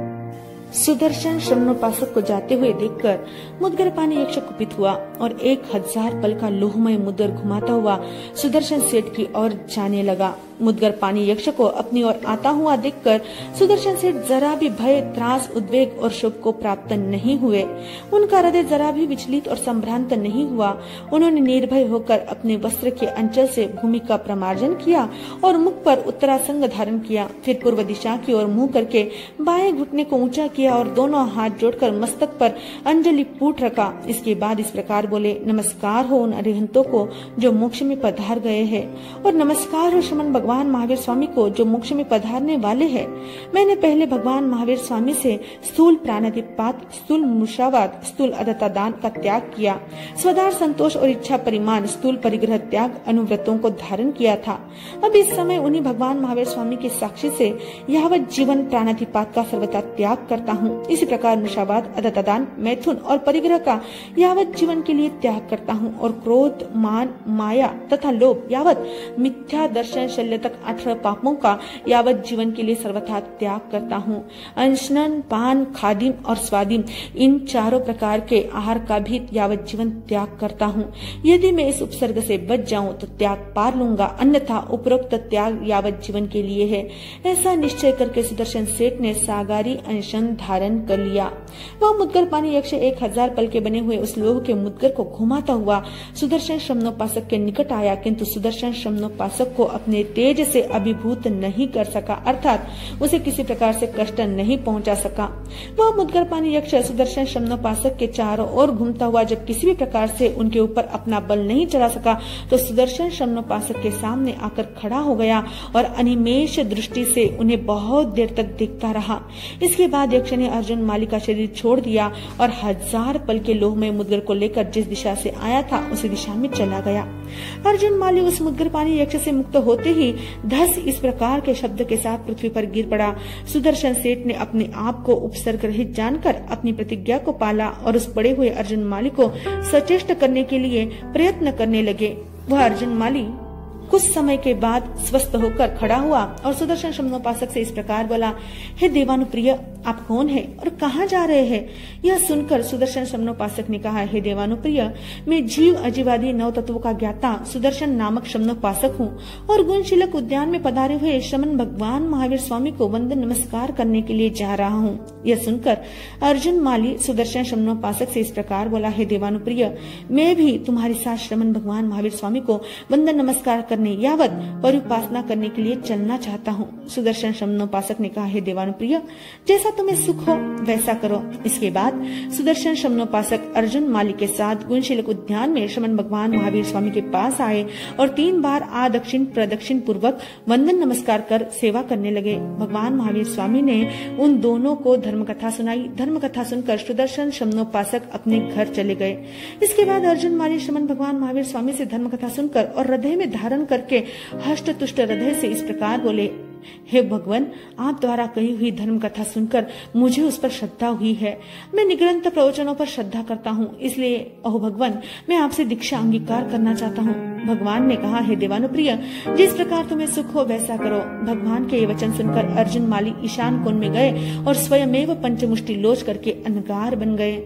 सुदर्शन शमनोपासक को जाते हुए देखकर मुद्गर पानी यक्ष कुपित हुआ और 1000 पल का लोहमय मुद्गर घुमाता हुआ सुदर्शन सेठ की ओर जाने लगा। मुद्गर पानी यक्ष को अपनी ओर आता हुआ देखकर सुदर्शन सेठ जरा भी भय, त्रास, उद्वेग और शोक को प्राप्त नहीं हुए। उनका हृदय जरा भी विचलित और संभ्रांत नहीं हुआ। उन्होंने निर्भय होकर अपने वस्त्र के अंचल से भूमि का प्रमार्जन किया और मुख पर उत्तरासंग धारण किया। फिर पूर्व दिशा की ओर मुंह करके बाएं घुटने को ऊंचा किया और दोनों हाथ जोड़कर मस्तक पर अंजलि पूट रखा। इसके बाद इस प्रकार बोले, नमस्कार हो उन अरिहंतों को जो मोक्ष में पधार गए हैं, और नमस्कार हो शमन भगवान महावीर स्वामी को जो मोक्ष में पधारने वाले हैं। मैंने पहले भगवान महावीर स्वामी से स्थूल प्राणादिपात, स्थूल मूषावाद, स्थूल अदत्ता दान का त्याग किया, स्वदार संतोष और इच्छा परिमाण, स्थूल परिग्रह त्याग, अनुव्रतों को धारण किया था। अब इस समय उन्हीं भगवान महावीर स्वामी के साक्षी से यावत जीवन प्राणादिपात का सर्वथा त्याग करता हूँ। इसी प्रकार मूषावाद, अदत्ता दान, मैथुन और परिग्रह का यावत जीवन के लिए त्याग करता हूँ और क्रोध, मान, माया तथा लोभ यावत मिथ्या दर्शन, शल्य तक 18 पापों का यावत जीवन के लिए सर्वथा त्याग करता हूँ। अनशन, पान, खादिम और स्वादिम, इन चारों प्रकार के आहार का भी यावत जीवन त्याग करता हूँ। यदि मैं इस उपसर्ग से बच जाऊं तो त्याग पार लूंगा, अन्यथा उपरोक्त त्याग यावत जीवन के लिए है। ऐसा निश्चय करके सुदर्शन सेठ ने सागारी अनशन धारण कर लिया। वह मुद्गर पानी यक्ष 1000 पल के बने हुए उस लोह के मुद्गर को घुमाता हुआ सुदर्शन शमनोपासक के निकट आया, किंतु सुदर्शन शमनोपासक को अपने तेज से अभिभूत नहीं कर सका, अर्थात उसे किसी प्रकार से कष्ट नहीं पहुंचा सका। वह मुद्गर पानी यक्ष सुदर्शन शमनोपासक के चारों ओर घूमता हुआ जब किसी भी प्रकार से उनके ऊपर अपना बल नहीं चला सका तो सुदर्शन शमनोपासक के सामने आकर खड़ा हो गया और अनिमेष दृष्टि से उन्हें बहुत देर तक देखता रहा। इसके बाद यक्ष ने अर्जुन माली का शरीर छोड़ दिया और 1000 पल के लोहमय मुद्गर को लेकर जिस दिशा से आया था उसी दिशा में चला गया। अर्जुन माली उस मुद्गर पानी यक्ष से मुक्त होते ही धस इस प्रकार के शब्द के साथ पृथ्वी पर गिर पड़ा। सुदर्शन सेठ ने अपने आप को उपसर्ग रहित जानकर अपनी प्रतिज्ञा को पाला और उस पड़े हुए अर्जुन माली को सचेष्ट करने के लिए प्रयत्न करने लगे। वह अर्जुन माली कुछ समय के बाद स्वस्थ होकर खड़ा हुआ और सुदर्शन शमनोपासक से इस प्रकार बोला, हे देवानुप्रिय, आप कौन हैं और कहाँ जा रहे हैं? यह सुनकर सुदर्शन शमनोपासक ने कहा, हे देवानुप्रिय, मैं जीव अजीवादी नव तत्वों का ज्ञाता सुदर्शन नामक शमनोपासक हूँ और गुणशीलक उद्यान में पधारे हुए शमन भगवान महावीर स्वामी को वंदन नमस्कार करने के लिए जा रहा हूँ। यह सुनकर अर्जुन माली सुदर्शन शमनोपासक से इस प्रकार बोला, हे देवानुप्रिय, मैं भी तुम्हारे साथ श्रमण भगवान महावीर स्वामी को वंदन नमस्कार करने यावत परिउपासना करने के लिए चलना चाहता हूँ। सुदर्शन शमनोपासक ने कहा, हे देवानुप्रिय, जैसा तुम्हें सुख हो वैसा करो। इसके बाद सुदर्शन शमनोपासक अर्जुन माली के साथ गुणशीलक उद्यान में श्रमण भगवान महावीर स्वामी के पास आए और 3 बार आदक्षिण प्रदक्षिण पूर्वक वंदन नमस्कार कर सेवा करने लगे। भगवान महावीर स्वामी ने उन दोनों को धर्म कथा सुनाई। धर्म कथा सुनकर सुदर्शन शमनोपासक अपने घर चले गए। इसके बाद अर्जुन माली श्रमण भगवान महावीर स्वामी से धर्म कथा सुनकर और हृदय में धारण करके हष्ट तुष्ट हृदय से इस प्रकार बोले, हे भगवान, आप द्वारा कही हुई धर्म कथा सुनकर मुझे उस पर श्रद्धा हुई है। मैं निरंतर प्रवचनों पर श्रद्धा करता हूँ, इसलिए ओह भगवान, मैं आपसे दीक्षा अंगीकार करना चाहता हूँ। भगवान ने कहा, हे देवानुप्रिय, जिस प्रकार तुम्हें सुख हो वैसा करो। भगवान के ये वचन सुनकर अर्जुन माली ईशान कोण में गए और स्वयमेव पंचमुष्टि लोच करके अनगार बन गए।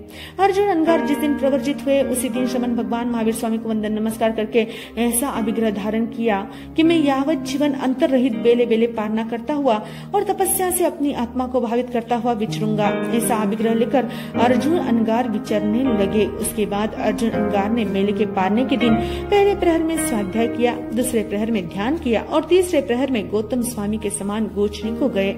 अर्जुन अनगार जिस दिन प्रवर्जित हुए उसी दिन श्रमण भगवान महावीर स्वामी को वंदन नमस्कार करके ऐसा अभिग्रह धारण किया कि मैं यावत जीवन अंतर रहित बेले बेले पारना करता हुआ और तपस्या से अपनी आत्मा को भावित करता हुआ विचरूंगा। ऐसा अभिग्रह लेकर अर्जुन अनगार विचरने लगे। उसके बाद अर्जुन अनगार ने मेले के पारने के दिन पहले प्रहर में स्वाध्याय किया, दूसरे प्रहर में ध्यान किया और तीसरे प्रहर में गौतम स्वामी के समान गोचरी को गए।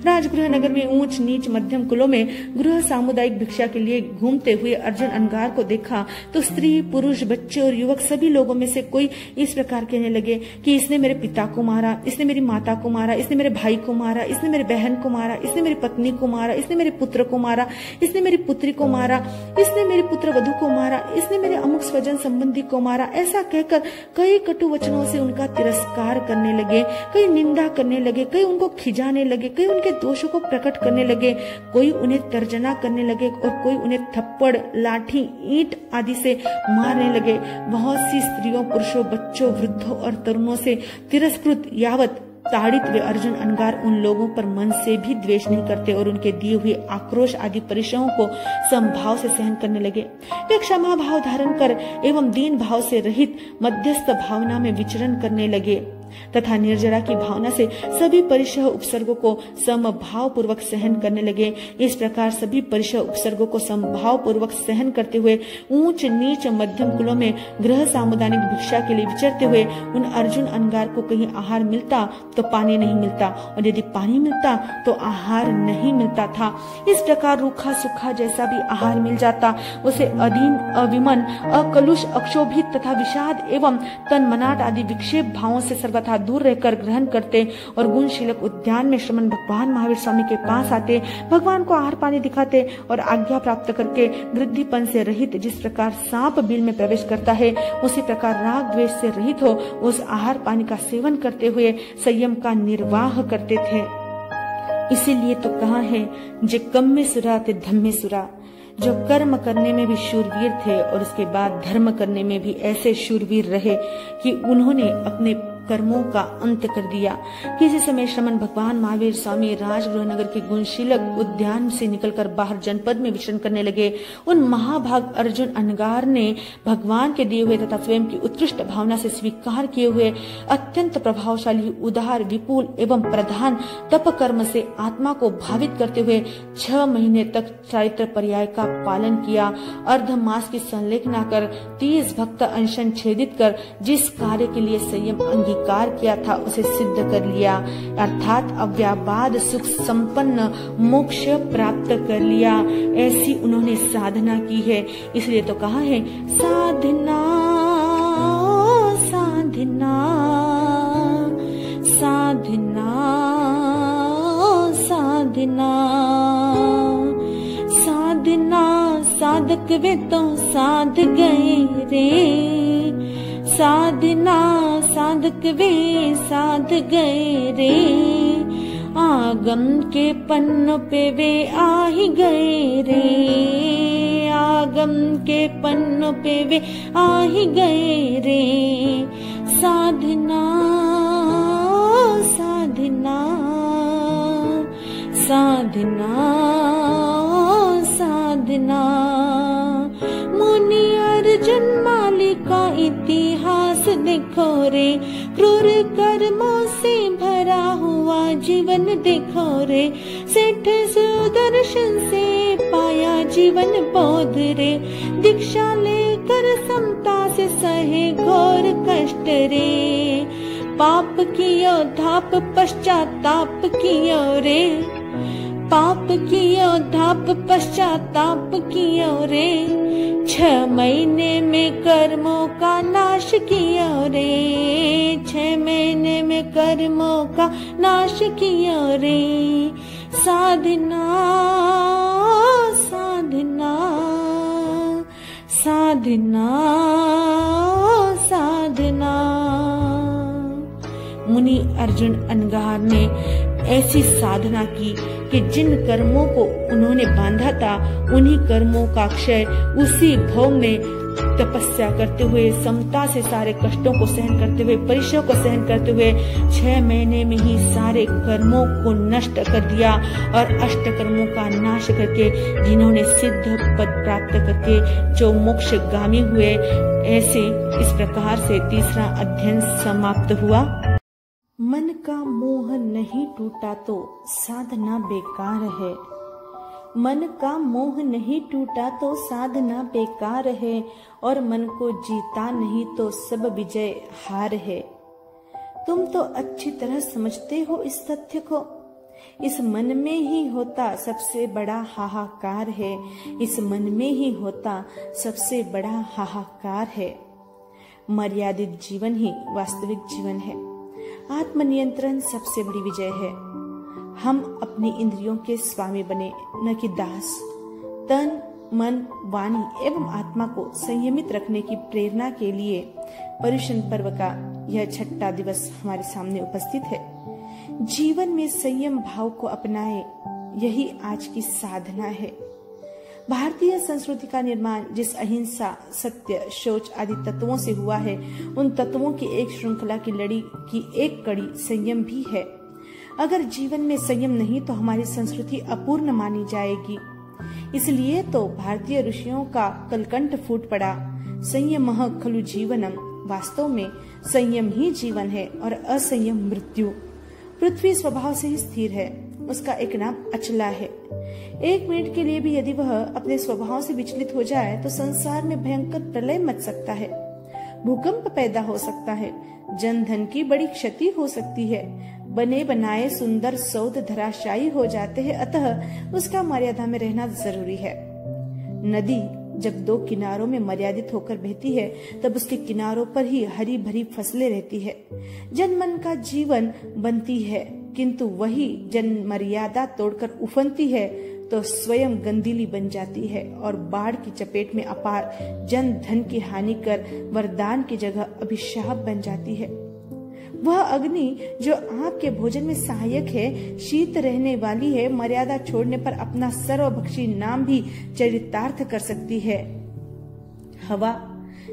राजगृह नगर में ऊंच नीच मध्यम कुलों में गृह सामुदायिक भिक्षा के लिए घूमते हुए अर्जुन अनगार को देखा तो स्त्री पुरुष बच्चे और युवक सभी लोगों में से कोई इस प्रकार कहने लगे कि इसने मेरे पिता को मारा, इसने मेरी माता को मारा, इसने मेरे भाई को मारा, इसने मेरे बहन को मारा, इसने मेरी पत्नी को मारा, इसने मेरे पुत्र को मारा, इसने मेरी पुत्री को मारा, इसने मेरी पुत्र वधू को मारा, इसने मेरे अमुक स्वजन संबंधी को मारा। ऐसा कहकर कई कटु वचनों से उनका तिरस्कार करने लगे, कई निंदा करने लगे, कई उनको खिजाने लगे, कई उनके दोषों को प्रकट करने लगे, कोई उन्हें तर्जना करने लगे और कोई उन्हें थप्पड़, लाठी, ईंट आदि से मारने लगे। बहुत सी स्त्रियों, पुरुषों, बच्चों, वृद्धों और तरुणों से तिरस्कृत यावत ताड़ित वे अर्जुन अनगार उन लोगों पर मन से भी द्वेष नहीं करते और उनके दिए हुए आक्रोश आदि परिश्रमों को समभाव से सहन करने लगे। वे क्षमा भाव धारण कर एवं दीन भाव से रहित मध्यस्थ भावना में विचरण करने लगे तथा निर्जरा की भावना से सभी परिशह उपसर्गों को समभाव पूर्वक सहन करने लगे। इस प्रकार सभी परिशह उपसर्गों को समभाव पूर्वक सहन करते हुए ऊंच नीच मध्यम कुलों में गृह सामुदायिक भिक्षा के लिए विचरते हुए उन अर्जुन अनगार को कहीं आहार मिलता तो पानी नहीं मिलता और यदि पानी मिलता तो आहार नहीं मिलता था। इस प्रकार रूखा सूखा जैसा भी आहार मिल जाता उसे अधीन, अविमन, अकलुष, अक्षोभित तथा विषाद एवं तन्मनाट आदि विक्षेप भावों से सर्वथा दूर रहकर ग्रहण करते और गुणशीलक उद्यान में श्रमण भगवान महावीर स्वामी के पास आते, भगवान को आहार पानी दिखाते और आज्ञा प्राप्त करके वृद्धिपन से रहित जिस प्रकार सांप बिल में प्रवेश करता है उसी प्रकार राग द्वेष से रहित हो उस आहार पानी का सेवन करते हुए संयम का निर्वाह करते थे। इसीलिए तो कहा है, जे कम्मे सुरा ते धम्मे सुरा, जो कर्म करने में भी शूरवीर थे और उसके बाद धर्म करने में भी ऐसे शूरवीर रहे कि उन्होंने अपने कर्मों का अंत कर दिया। किसी समय श्रमण भगवान महावीर स्वामी राजगृह नगर के गुणशीलक उद्यान से निकलकर बाहर जनपद में विचरण करने लगे। उन महाभाग अर्जुन अनगार ने भगवान के दिए हुए तथा स्वयं की उत्कृष्ट भावना से स्वीकार किए हुए अत्यंत प्रभावशाली, उदार, विपुल एवं प्रधान तप कर्म से आत्मा को भावित करते हुए 6 महीने तक चारित्र पर्याय का पालन किया। अर्ध मास की संलेखना कर 30 भक्त अनशन छेदित कर जिस कार्य के लिए संयम अंगीकार किया था उसे सिद्ध कर लिया, अर्थात अव्याबाद सुख संपन्न मोक्ष प्राप्त कर लिया। ऐसी उन्होंने साधना की है। इसलिए तो कहा है साधना साधना साधना साधना साधना साधक वे तो साध गए रे, साधना साधक वे साध गए रे, आगम के पन्नों पे वे आ ही गए रे, आगम के पन्नों पे वे आ ही गए रे। साधना साधना साधना साधना। मुनि अर्जुन माली का इतिहास देखो रे, क्रूर कर्मों से भरा हुआ जीवन देखो रे, सेठ सुदर्शन से पाया जीवन बोध रे, दीक्षा लेकर समता से सहे घोर कष्ट रे, पाप कियो धाप पश्चाताप कियो रे, पाप कियो धाप पश्चाताप कियो रे, 6 महीने में कर्मों का नाश कियो रे, 6 महीने में कर्मों का नाश कियो रे। साधना साधना साधना साधना। मुनि अर्जुन अनगार ने ऐसी साधना की कि जिन कर्मों को उन्होंने बांधा था उन्हीं कर्मों का क्षय उसी भव में तपस्या करते हुए, समता से सारे कष्टों को सहन करते हुए, परीक्षाओं को सहन करते हुए 6 महीने में ही सारे कर्मों को नष्ट कर दिया और अष्ट कर्मों का नाश करके जिन्होंने सिद्ध पद प्राप्त करके जो मोक्षगामी हुए। ऐसे इस प्रकार से तीसरा अध्ययन समाप्त हुआ। मन का मोह नहीं टूटा तो साधना बेकार है, मन का मोह नहीं टूटा तो साधना बेकार है, और मन को जीता नहीं तो सब विजय हार है। तुम तो अच्छी तरह समझते हो इस तथ्य को। इस मन में ही होता सबसे बड़ा हाहाकार है, इस मन में ही होता सबसे बड़ा हाहाकार है। मर्यादित जीवन ही वास्तविक जीवन है। आत्मनियंत्रण सबसे बड़ी विजय है। हम अपनी इंद्रियों के स्वामी बने, न कि दास। तन, मन, वाणी एवं आत्मा को संयमित रखने की प्रेरणा के लिए पर्युषण पर्व का यह 6वां दिवस हमारे सामने उपस्थित है। जीवन में संयम भाव को अपनाएं, यही आज की साधना है। भारतीय संस्कृति का निर्माण जिस अहिंसा, सत्य, शौच आदि तत्वों से हुआ है, उन तत्वों की एक श्रृंखला की लड़ी की एक कड़ी संयम भी है। अगर जीवन में संयम नहीं तो हमारी संस्कृति अपूर्ण मानी जाएगी। इसलिए तो भारतीय ऋषियों का कलकंठ फूट पड़ा, संयमः खलु जीवनम। वास्तव में संयम ही जीवन है और असंयम मृत्यु। पृथ्वी स्वभाव से ही स्थिर है, उसका एक नाम अचला है। 1 मिनट के लिए भी यदि वह अपने स्वभाव से विचलित हो जाए तो संसार में भयंकर प्रलय मच सकता है, भूकंप पैदा हो सकता है, जन धन की बड़ी क्षति हो सकती है, बने बनाए सुंदर सौध धराशायी हो जाते हैं। अतः उसका मर्यादा में रहना जरूरी है। नदी जब 2 किनारों में मर्यादित होकर बहती है तब उसके किनारों पर ही हरी भरी फसलें रहती है। जन मन का जीवन बनती है, किंतु वही जन मर्यादा तोड़कर उफनती है तो स्वयं गंदीली बन जाती है और बाढ़ की चपेट में अपार जन धन की हानि कर वरदान की जगह अभिशाप बन जाती है। वह अग्नि जो आपके भोजन में सहायक है, शीत रहने वाली है, मर्यादा छोड़ने पर अपना सर्वभक्षी नाम भी चरितार्थ कर सकती है। हवा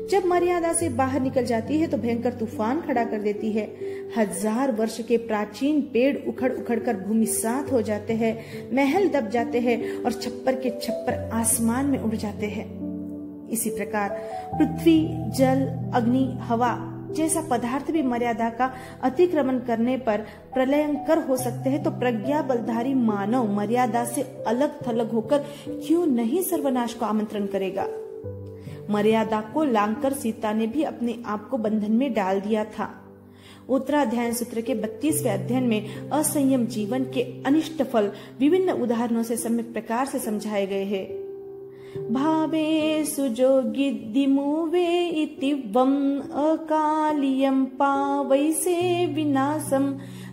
जब मर्यादा से बाहर निकल जाती है तो भयंकर तूफान खड़ा कर देती है। 1000 वर्ष के प्राचीन पेड़ उखड़ उखड़ कर भूमि सात हो जाते हैं, महल दब जाते हैं और छप्पर के छप्पर आसमान में उड़ जाते हैं। इसी प्रकार पृथ्वी, जल, अग्नि, हवा जैसा पदार्थ भी मर्यादा का अतिक्रमण करने पर प्रलयंकर हो सकते हैं, तो प्रज्ञा बलधारी मानव मर्यादा से अलग थलग होकर क्यों नहीं सर्वनाश को आमंत्रण करेगा। मर्यादा को लांघकर सीता ने भी अपने आप को बंधन में डाल दिया था। उत्तराध्याय सूत्र के 32वें अध्ययन में असंयम जीवन के अनिष्ट फल विभिन्न उदाहरणों से सम्यक प्रकार से समझाए गए हैं। भावे सुजोगिद्दिमुवे इति वम अकालियम पावैसे विनाशम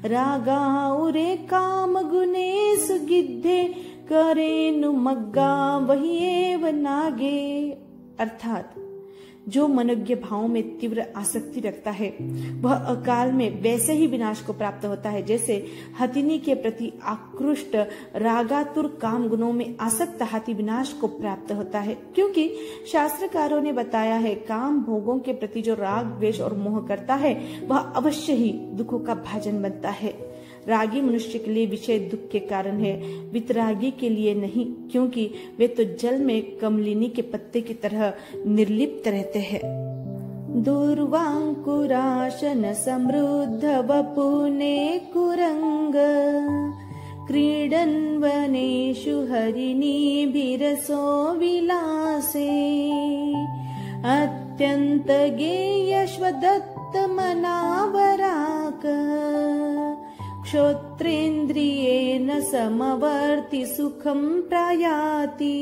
रागाउरे काम गुणे सुगिद्धे करेनु मग्गा वही एव नागे। अर्थात जो मनोज्ञ भावों में तीव्र आसक्ति रखता है वह अकाल में वैसे ही विनाश को प्राप्त होता है जैसे हथिनी के प्रति आकृष्ट रागातुर काम गुणों में आसक्त हाथी विनाश को प्राप्त होता है। क्योंकि शास्त्रकारों ने बताया है, काम भोगों के प्रति जो राग, द्वेष और मोह करता है वह अवश्य ही दुखों का भाजन बनता है। रागी मनुष्य के लिए विषय दुख के कारण है, वितरागी के लिए नहीं, क्योंकि वे तो जल में कमलिनी के पत्ते की तरह निर्लिप्त रहते हैं। दुर्वांकुराशन समृद्ध वपुने कुरंग क्रीडन वनेषु हरिणी बिरसो विलासे अत्यंत गेयश्वदत्त मनावराक क्षोत्रेन्द्रियेन समवर्ति सुखम प्रयाति।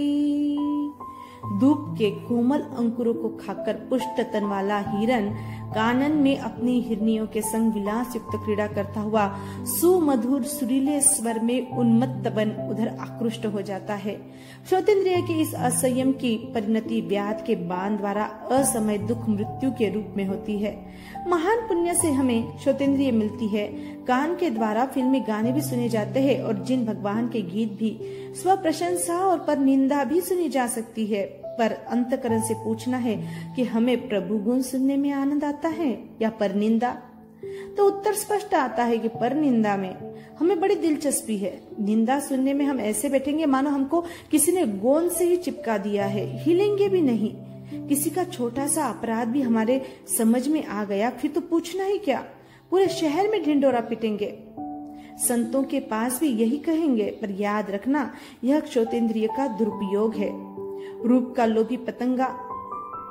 धूप के कोमल अंकुरों को खाकर पुष्ट तन वाला हिरन कानन में अपनी हिरनियों के संग विलास युक्त क्रीड़ा करता हुआ सुमधुर सुरीले स्वर में उन्मत्त बन उधर आकृष्ट हो जाता है। श्रोतेंद्रिय के इस असंयम की परिणति व्याध के बाण द्वारा असमय दुख मृत्यु के रूप में होती है। महान पुण्य से हमें श्रोतेंद्रिय मिलती है। कान के द्वारा फिल्मी गाने भी सुने जाते हैं और जिन भगवान के गीत भी स्व प्रशंसा और पर निंदा भी सुनी जा सकती है। पर अंतकरण से पूछना है कि हमें प्रभु गुण सुनने में आनंद आता है या पर निंदा, तो उत्तर स्पष्ट आता है कि पर निंदा में हमें बड़ी दिलचस्पी है। निंदा सुनने में हम ऐसे बैठेंगे मानो हमको किसी ने गोंद से ही चिपका दिया है, हिलेंगे भी नहीं। किसी का छोटा सा अपराध भी हमारे समझ में आ गया फिर तो पूछना ही क्या, पूरे शहर में ढिंडोरा पिटेंगे। संतों के पास भी यही कहेंगे, पर याद रखना यह श्रोतेंद्रिय का दुरुपयोग है। रूप का लोभी पतंगा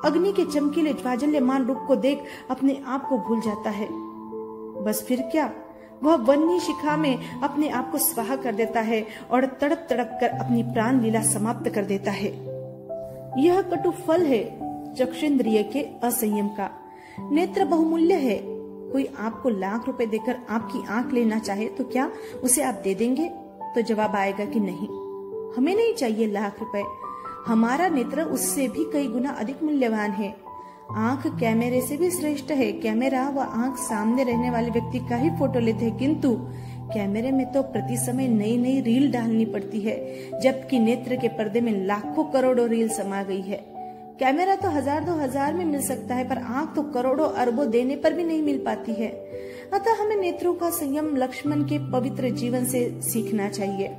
अग्नि के चमकीले ज्वाजल्यमान रूप को देख अपने आप को भूल जाता है। बस फिर क्या, वह वन्नी शिखा में अपने आप को स्वाहा कर देता है और तड़प तड़प कर अपनी प्राण लीला समाप्त कर देता है। यह कटु फल है चक्षुन्द्रिय के असंयम का। नेत्र बहुमूल्य है। कोई आपको लाख रुपए देकर आपकी आंख लेना चाहे तो क्या उसे आप दे देंगे? तो जवाब आएगा कि नहीं, हमें नहीं चाहिए लाख रुपए। हमारा नेत्र उससे भी कई गुना अधिक मूल्यवान है। आंख कैमरे से भी श्रेष्ठ है। कैमरा व आंख सामने रहने वाले व्यक्ति का ही फोटो लेते हैं, किंतु कैमरे में तो प्रति समय नई नई रील डालनी पड़ती है, जबकि नेत्र के पर्दे में लाखों करोड़ों रील समा गई है। कैमरा तो 1000-2000 में मिल सकता है, पर आंख तो करोड़ों अरबों देने पर भी नहीं मिल पाती है। अतः हमें नेत्रों का संयम लक्ष्मण के पवित्र जीवन से सीखना चाहिए।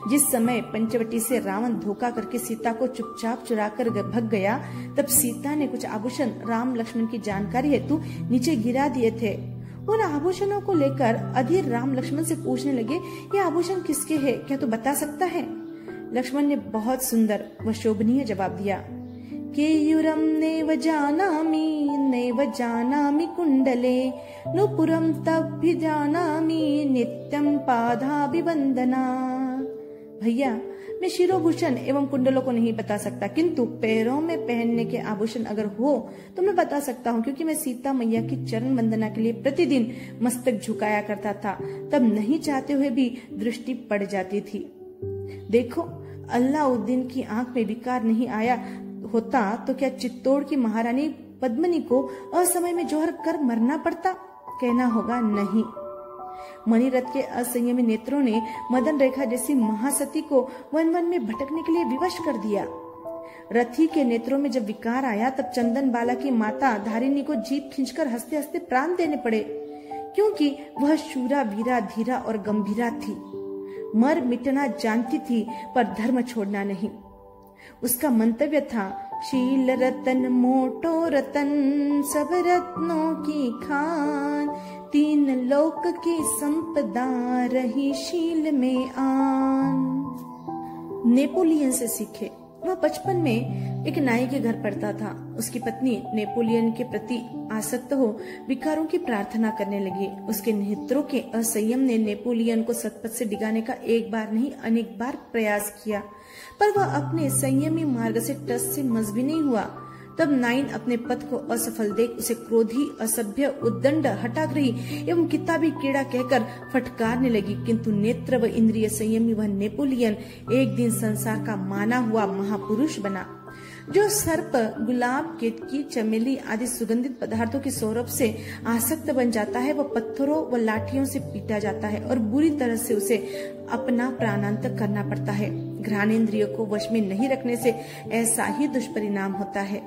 जिस समय पंचवटी से रावण धोखा करके सीता को चुपचाप चुराकर भग गया, तब सीता ने कुछ आभूषण राम लक्ष्मण की जानकारी हेतु नीचे गिरा दिए थे। उन आभूषणों को लेकर अधीर राम लक्ष्मण से पूछने लगे, ये आभूषण किसके हैं, क्या तू बता सकता है? लक्ष्मण ने बहुत सुंदर व शोभनीय जवाब दिया, केयूरम नैव जानामि कुंडले नुपुरम तभिजानामि नित्यम पादाभिवंदना। भैया, मैं शिरोभूषण एवं कुंडलों को नहीं बता सकता, किंतु पैरों में पहनने के आभूषण अगर हो तो मैं बता सकता हूँ, क्योंकि मैं सीता मैया की चरण वंदना के लिए प्रतिदिन मस्तक झुकाया करता था। तब नहीं चाहते हुए भी दृष्टि पड़ जाती थी। देखो, अल्लाउद्दीन की आंख में विकार नहीं आया होता तो क्या चित्तौड़ की महारानी पद्मिनी को असमय में जौहर कर मरना पड़ता? कहना होगा नहीं। मणिरथ के असंयमी नेत्रों ने मदन रेखा जैसी महासती को वन वन में भटकने के लिए विवश कर दिया। रथी के नेत्रों में जब विकार आया तब चंदन बाला की माता धारिणी को जीभ खींचकर हंसते हंसते प्राण देने पड़े, क्योंकि वह शूरा वीरा धीरा और गंभीरा थी। मर मिटना जानती थी पर धर्म छोड़ना नहीं। उसका मंतव्य था, शील रतन मोटो रतन सब रत्नों की खान, तीन लोक की संपदा रही शील में आन। नेपोलियन से सीखे। वह बचपन में एक नाई के घर पढ़ता था। उसकी पत्नी नेपोलियन के प्रति आसक्त हो विकारों की प्रार्थना करने लगी। उसके नेत्रों के असंयम ने नेपोलियन को सतपथ से डिगाने का एक बार नहीं अनेक बार प्रयास किया, पर वह अपने संयमी मार्ग से टस से मस भी नहीं हुआ। तब नाइन अपने पथ को असफल देख उसे क्रोधी, असभ्य, उद्दंड, हठाग्रही एवं किताबी कीड़ा कहकर फटकारने लगी। किंतु नेत्र व इंद्रिय संयमी वह नेपोलियन एक दिन संसार का माना हुआ महापुरुष बना। जो सर्प, गुलाब, केतकी, चमेली आदि सुगंधित पदार्थों के सौरभ से आसक्त बन जाता है, वह पत्थरों व लाठियों से पीटा जाता है और बुरी तरह से उसे अपना प्राणांत करना पड़ता है। घ्राणेंद्रियों को वश में नहीं रखने से ऐसा ही दुष्परिणाम होता है।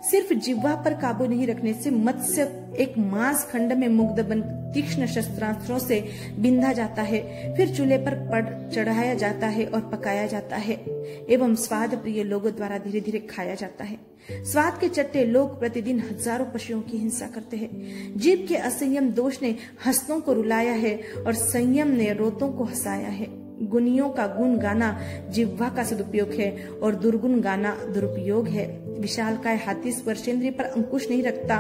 सिर्फ जिह्वा पर काबू नहीं रखने से मत्स्य एक मांस खंड में मुग्ध बन तीक्ष्ण शस्त्रास्त्रों से बिंधा जाता है, फिर चूल्हे पर पड़ चढ़ाया जाता है और पकाया जाता है एवं स्वाद प्रिय लोगों द्वारा धीरे धीरे खाया जाता है। स्वाद के चट्टे लोग प्रतिदिन हजारों पशुओं की हिंसा करते हैं। जीभ के असंयम दोष ने हंसों को रुलाया है और संयम ने रोतों को हंसाया है। गुणियों का गुण गाना जिह्वा का सदुपयोग है और दुर्गुण गाना दुरुपयोग है। विशालकाय हाथी स्पर्शेंद्रिय पर अंकुश नहीं रखता,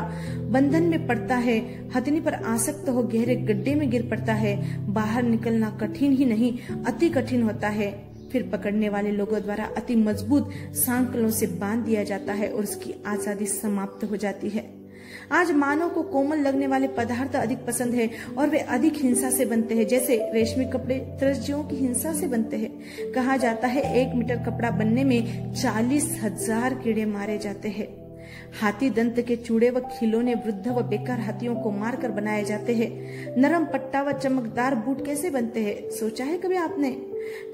बंधन में पड़ता है। हथिनी पर आसक्त हो गहरे गड्ढे में गिर पड़ता है। बाहर निकलना कठिन ही नहीं अति कठिन होता है। फिर पकड़ने वाले लोगों द्वारा अति मजबूत सांकलों से बांध दिया जाता है और उसकी आजादी समाप्त हो जाती है। आज मानव को कोमल लगने वाले पदार्थ अधिक पसंद है और वे अधिक हिंसा से बनते हैं, जैसे रेशमी कपड़े त्रस्जियों की हिंसा से बनते हैं। कहा जाता है 1 मीटर कपड़ा बनने में 40,000 कीड़े मारे जाते हैं। हाथी दंत के चूड़े व खिलौने वृद्ध व बेकार हाथियों को मारकर बनाए जाते हैं। नरम पट्टा व चमकदार बूट कैसे बनते हैं, सोचा है कभी आपने?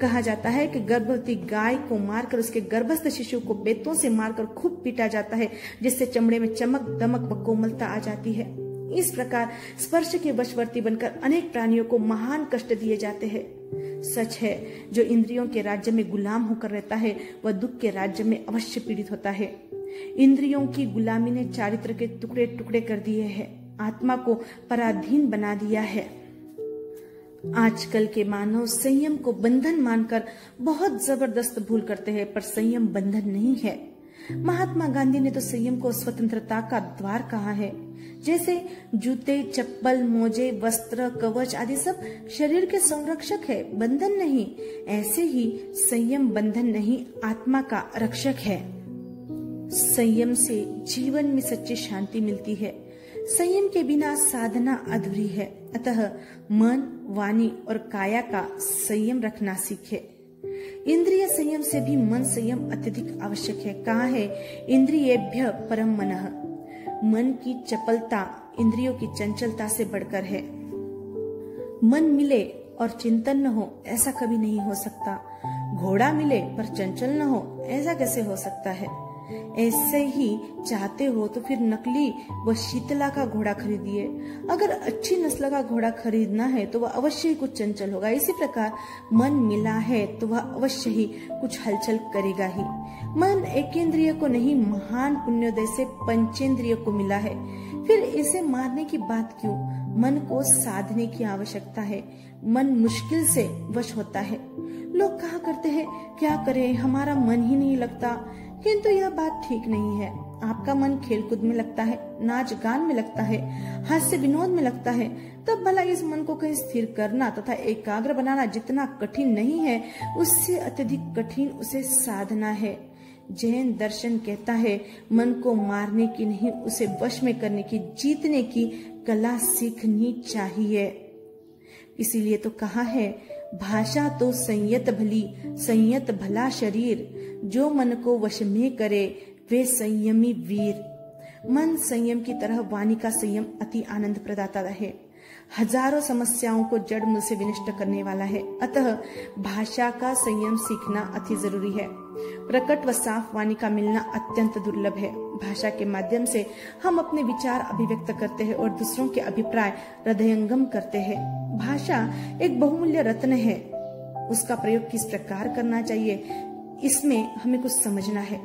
कहा जाता है कि गर्भवती गाय को मारकर उसके गर्भस्थ शिशु को बेतों से मारकर खूब पीटा जाता है, जिससे चमड़े में चमक, दमक व कोमलता आ जाती है। इस प्रकार स्पर्श के वशवर्ती बनकर अनेक प्राणियों को महान कष्ट दिए जाते हैं। सच है, जो इंद्रियों के राज्य में गुलाम होकर रहता है वह दुख के राज्य में अवश्य पीड़ित होता है। इंद्रियों की गुलामी ने चारित्र के टुकड़े टुकड़े कर दिए हैं, आत्मा को पराधीन बना दिया है। आजकल के मानव संयम को बंधन मानकर बहुत जबरदस्त भूल करते हैं, पर संयम बंधन नहीं है। महात्मा गांधी ने तो संयम को स्वतंत्रता का द्वार कहा है। जैसे जूते, चप्पल, मोजे, वस्त्र, कवच आदि सब शरीर के संरक्षक है, बंधन नहीं। ऐसे ही संयम बंधन नहीं, आत्मा का रक्षक है। संयम से जीवन में सच्ची शांति मिलती है। संयम के बिना साधना अधूरी है। अतः मन, वाणी और काया का संयम रखना सीखे। इंद्रिय संयम से भी मन संयम अत्यधिक आवश्यक है। कहा है, इंद्रियेभ्य परम मनः। मन की चपलता इंद्रियों की चंचलता से बढ़कर है। मन मिले और चिंतन न हो, ऐसा कभी नहीं हो सकता। घोड़ा मिले पर चंचल न हो, ऐसा कैसे हो सकता है? ऐसे ही चाहते हो तो फिर नकली व शीतला का घोड़ा खरीदिए। अगर अच्छी नस्ल का घोड़ा खरीदना है तो वह अवश्य ही कुछ चंचल होगा। इसी प्रकार मन मिला है तो वह अवश्य ही कुछ हलचल करेगा ही। मन एकेंद्रिय को नहीं, महान पुण्योदय से पंचेंद्रिय को मिला है। फिर इसे मारने की बात क्यों? मन को साधने की आवश्यकता है। मन मुश्किल से वश होता है। लोग कहा करते हैं, क्या करें, हमारा मन ही नहीं लगता। किंतु यह बात ठीक नहीं है। आपका मन खेलकूद में लगता है, नाच गान में लगता है, हास्य विनोद में लगता है, तब भला इस मन को कहीं स्थिर करना तथा एकाग्र बनाना जितना कठिन नहीं है, उससे अत्यधिक कठिन उसे साधना है। जैन दर्शन कहता है, मन को मारने की नहीं, उसे वश में करने की, जीतने की कला सीखनी चाहिए। इसीलिए तो कहा है, भाषा तो संयत भली, संयत भला शरीर, जो मन को वश में करे वे संयमी वीर। मन संयम की तरह वाणी का संयम अति आनंद प्रदाता है। हजारों समस्याओं को जड़ मूल से विनष्ट करने वाला है। अतः भाषा का संयम सीखना अति जरूरी है। प्रकट व साफ वाणी का मिलना अत्यंत दुर्लभ है। भाषा के माध्यम से हम अपने विचार अभिव्यक्त करते हैं और दूसरों के अभिप्राय हृदयंगम करते हैं। भाषा एक बहुमूल्य रत्न है, उसका प्रयोग किस प्रकार करना चाहिए, इसमें हमें कुछ समझना है।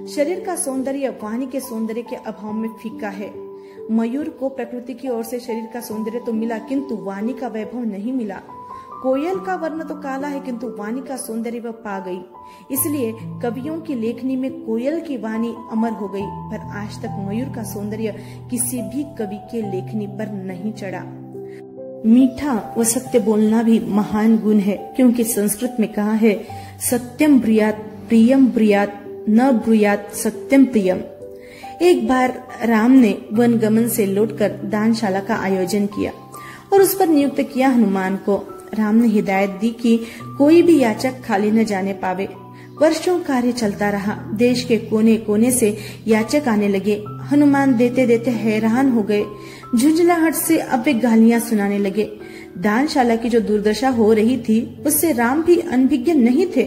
शरीर का सौंदर्य वाणी के सौंदर्य के अभाव में फीका है। मयूर को प्रकृति की ओर से शरीर का सौंदर्य तो मिला, किंतु वाणी का वैभव नहीं मिला। कोयल का वर्ण तो काला है, किंतु वाणी का सौंदर्य वह पा गई। इसलिए कवियों की लेखनी में कोयल की वाणी अमर हो गई, पर आज तक मयूर का सौंदर्य किसी भी कवि के लेखनी पर नहीं चढ़ा। मीठा व सत्य बोलना भी महान गुण है, क्योंकि संस्कृत में कहा है, सत्यम ब्रूयात् प्रियम ब्रूयात् न ब्रूयात् सत्यम प्रियम। एक बार राम ने वन गमन से लौटकर दानशाला का आयोजन किया और उस पर नियुक्त किया हनुमान को। राम ने हिदायत दी कि कोई भी याचक खाली न जाने पावे। वर्षों कार्य चलता रहा। देश के कोने कोने से याचक आने लगे। हनुमान देते देते हैरान हो गए। झुंझलाहट से अब वे गालियां सुनाने लगे। दानशाला की जो दुर्दशा हो रही थी उससे राम भी अनभिज्ञ नहीं थे,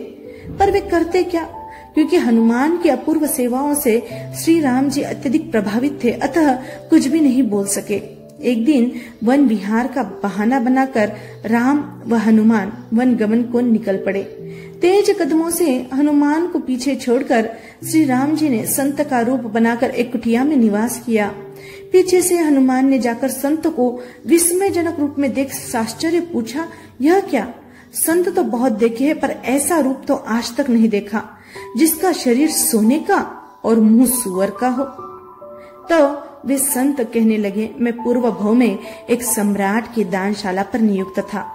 पर वे करते क्या, क्योंकि हनुमान की अपूर्व सेवाओं से श्री राम जी अत्यधिक प्रभावित थे, अतः कुछ भी नहीं बोल सके। एक दिन वन विहार का बहाना बनाकर राम व हनुमान वन गमन को निकल पड़े। तेज कदमों से हनुमान को पीछे छोड़कर श्री राम जी ने संत का रूप बनाकर एक कुटिया में निवास किया। पीछे से हनुमान ने जाकर संत को विस्मयजनक रूप में देख साश्चर्य पूछा, यह क्या? संत तो बहुत देखे हैं, पर ऐसा रूप तो आज तक नहीं देखा, जिसका शरीर सोने का और मुंह सुअर का हो। तो वे संत कहने लगे, मैं पूर्व भव में एक सम्राट की दानशाला पर नियुक्त था।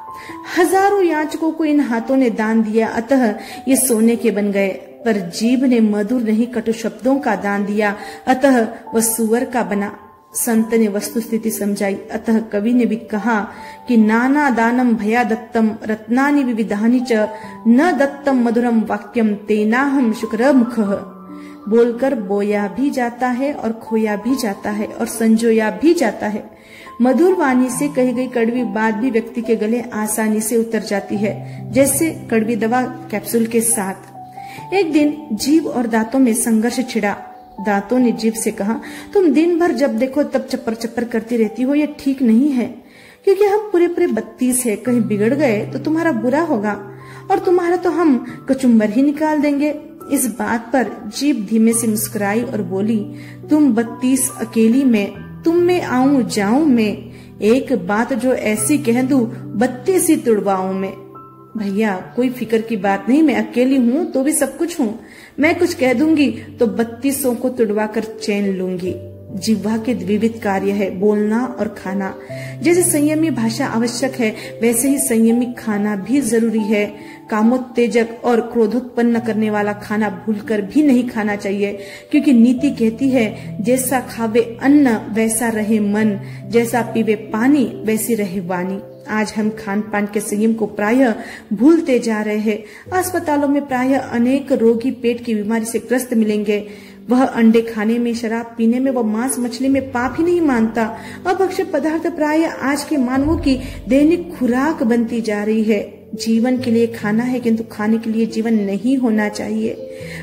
हजारों याचकों को इन हाथों ने दान दिया, अतः ये सोने के बन गए। पर जीभ ने मधुर नहीं कटु शब्दों का दान दिया, अतः वह सुअर का बना। संत ने वस्तु स्थिति समझाई, अतः कवि ने भी कहा कि नाना दानम भया दत्तम रत्नानि विविधानि च न दत्तम मधुरम वाक्यम तेनाहम शुक्र मुखः। बोलकर बोया भी जाता है और खोया भी जाता है और संजोया भी जाता है। मधुर वाणी से कही गई कड़वी बात भी व्यक्ति के गले आसानी से उतर जाती है, जैसे कड़वी दवा कैप्सूल के साथ। एक दिन जीभ और दांतों में संघर्ष छिड़ा। दांतों ने जीभ से कहा, तुम दिन भर जब देखो तब चप्पर चप्पर करती रहती हो, ये ठीक नहीं है, क्योंकि हम पूरे 32 है, कहीं बिगड़ गए तो तुम्हारा बुरा होगा और तुम्हारा तो हम कचुम्बर ही निकाल देंगे। इस बात पर जीभ धीमे से मुस्कुराई और बोली, तुम 32 अकेली में, तुम में आऊं जाऊं मैं, एक बात जो ऐसी कह दूं 32 ही तुड़वाऊं मैं। भैया कोई फिक्र की बात नहीं, मैं अकेली हूँ तो भी सब कुछ हूँ। मैं कुछ कह दूंगी तो 32 को तुड़वा कर चैन लूंगी। जिह्वा के द्विविध कार्य है, बोलना और खाना। जैसे संयमी भाषा आवश्यक है, वैसे ही संयमी खाना भी जरूरी है। कामोत्तेजक और क्रोधोत्पन्न करने वाला खाना भूलकर भी नहीं खाना चाहिए, क्योंकि नीति कहती है, जैसा खावे अन्न वैसा रहे मन, जैसा पीवे पानी वैसी रहे वाणी। आज हम खान पान के संयम को प्रायः भूलते जा रहे हैं। अस्पतालों में प्रायः अनेक रोगी पेट की बीमारी से ग्रस्त मिलेंगे। वह अंडे खाने में, शराब पीने में, वह मांस मछली में पाप ही नहीं मानता। अभक्ष्य पदार्थ प्रायः आज के मानवों की दैनिक खुराक बनती जा रही है। जीवन के लिए खाना है, किंतु खाने के लिए जीवन नहीं होना चाहिए।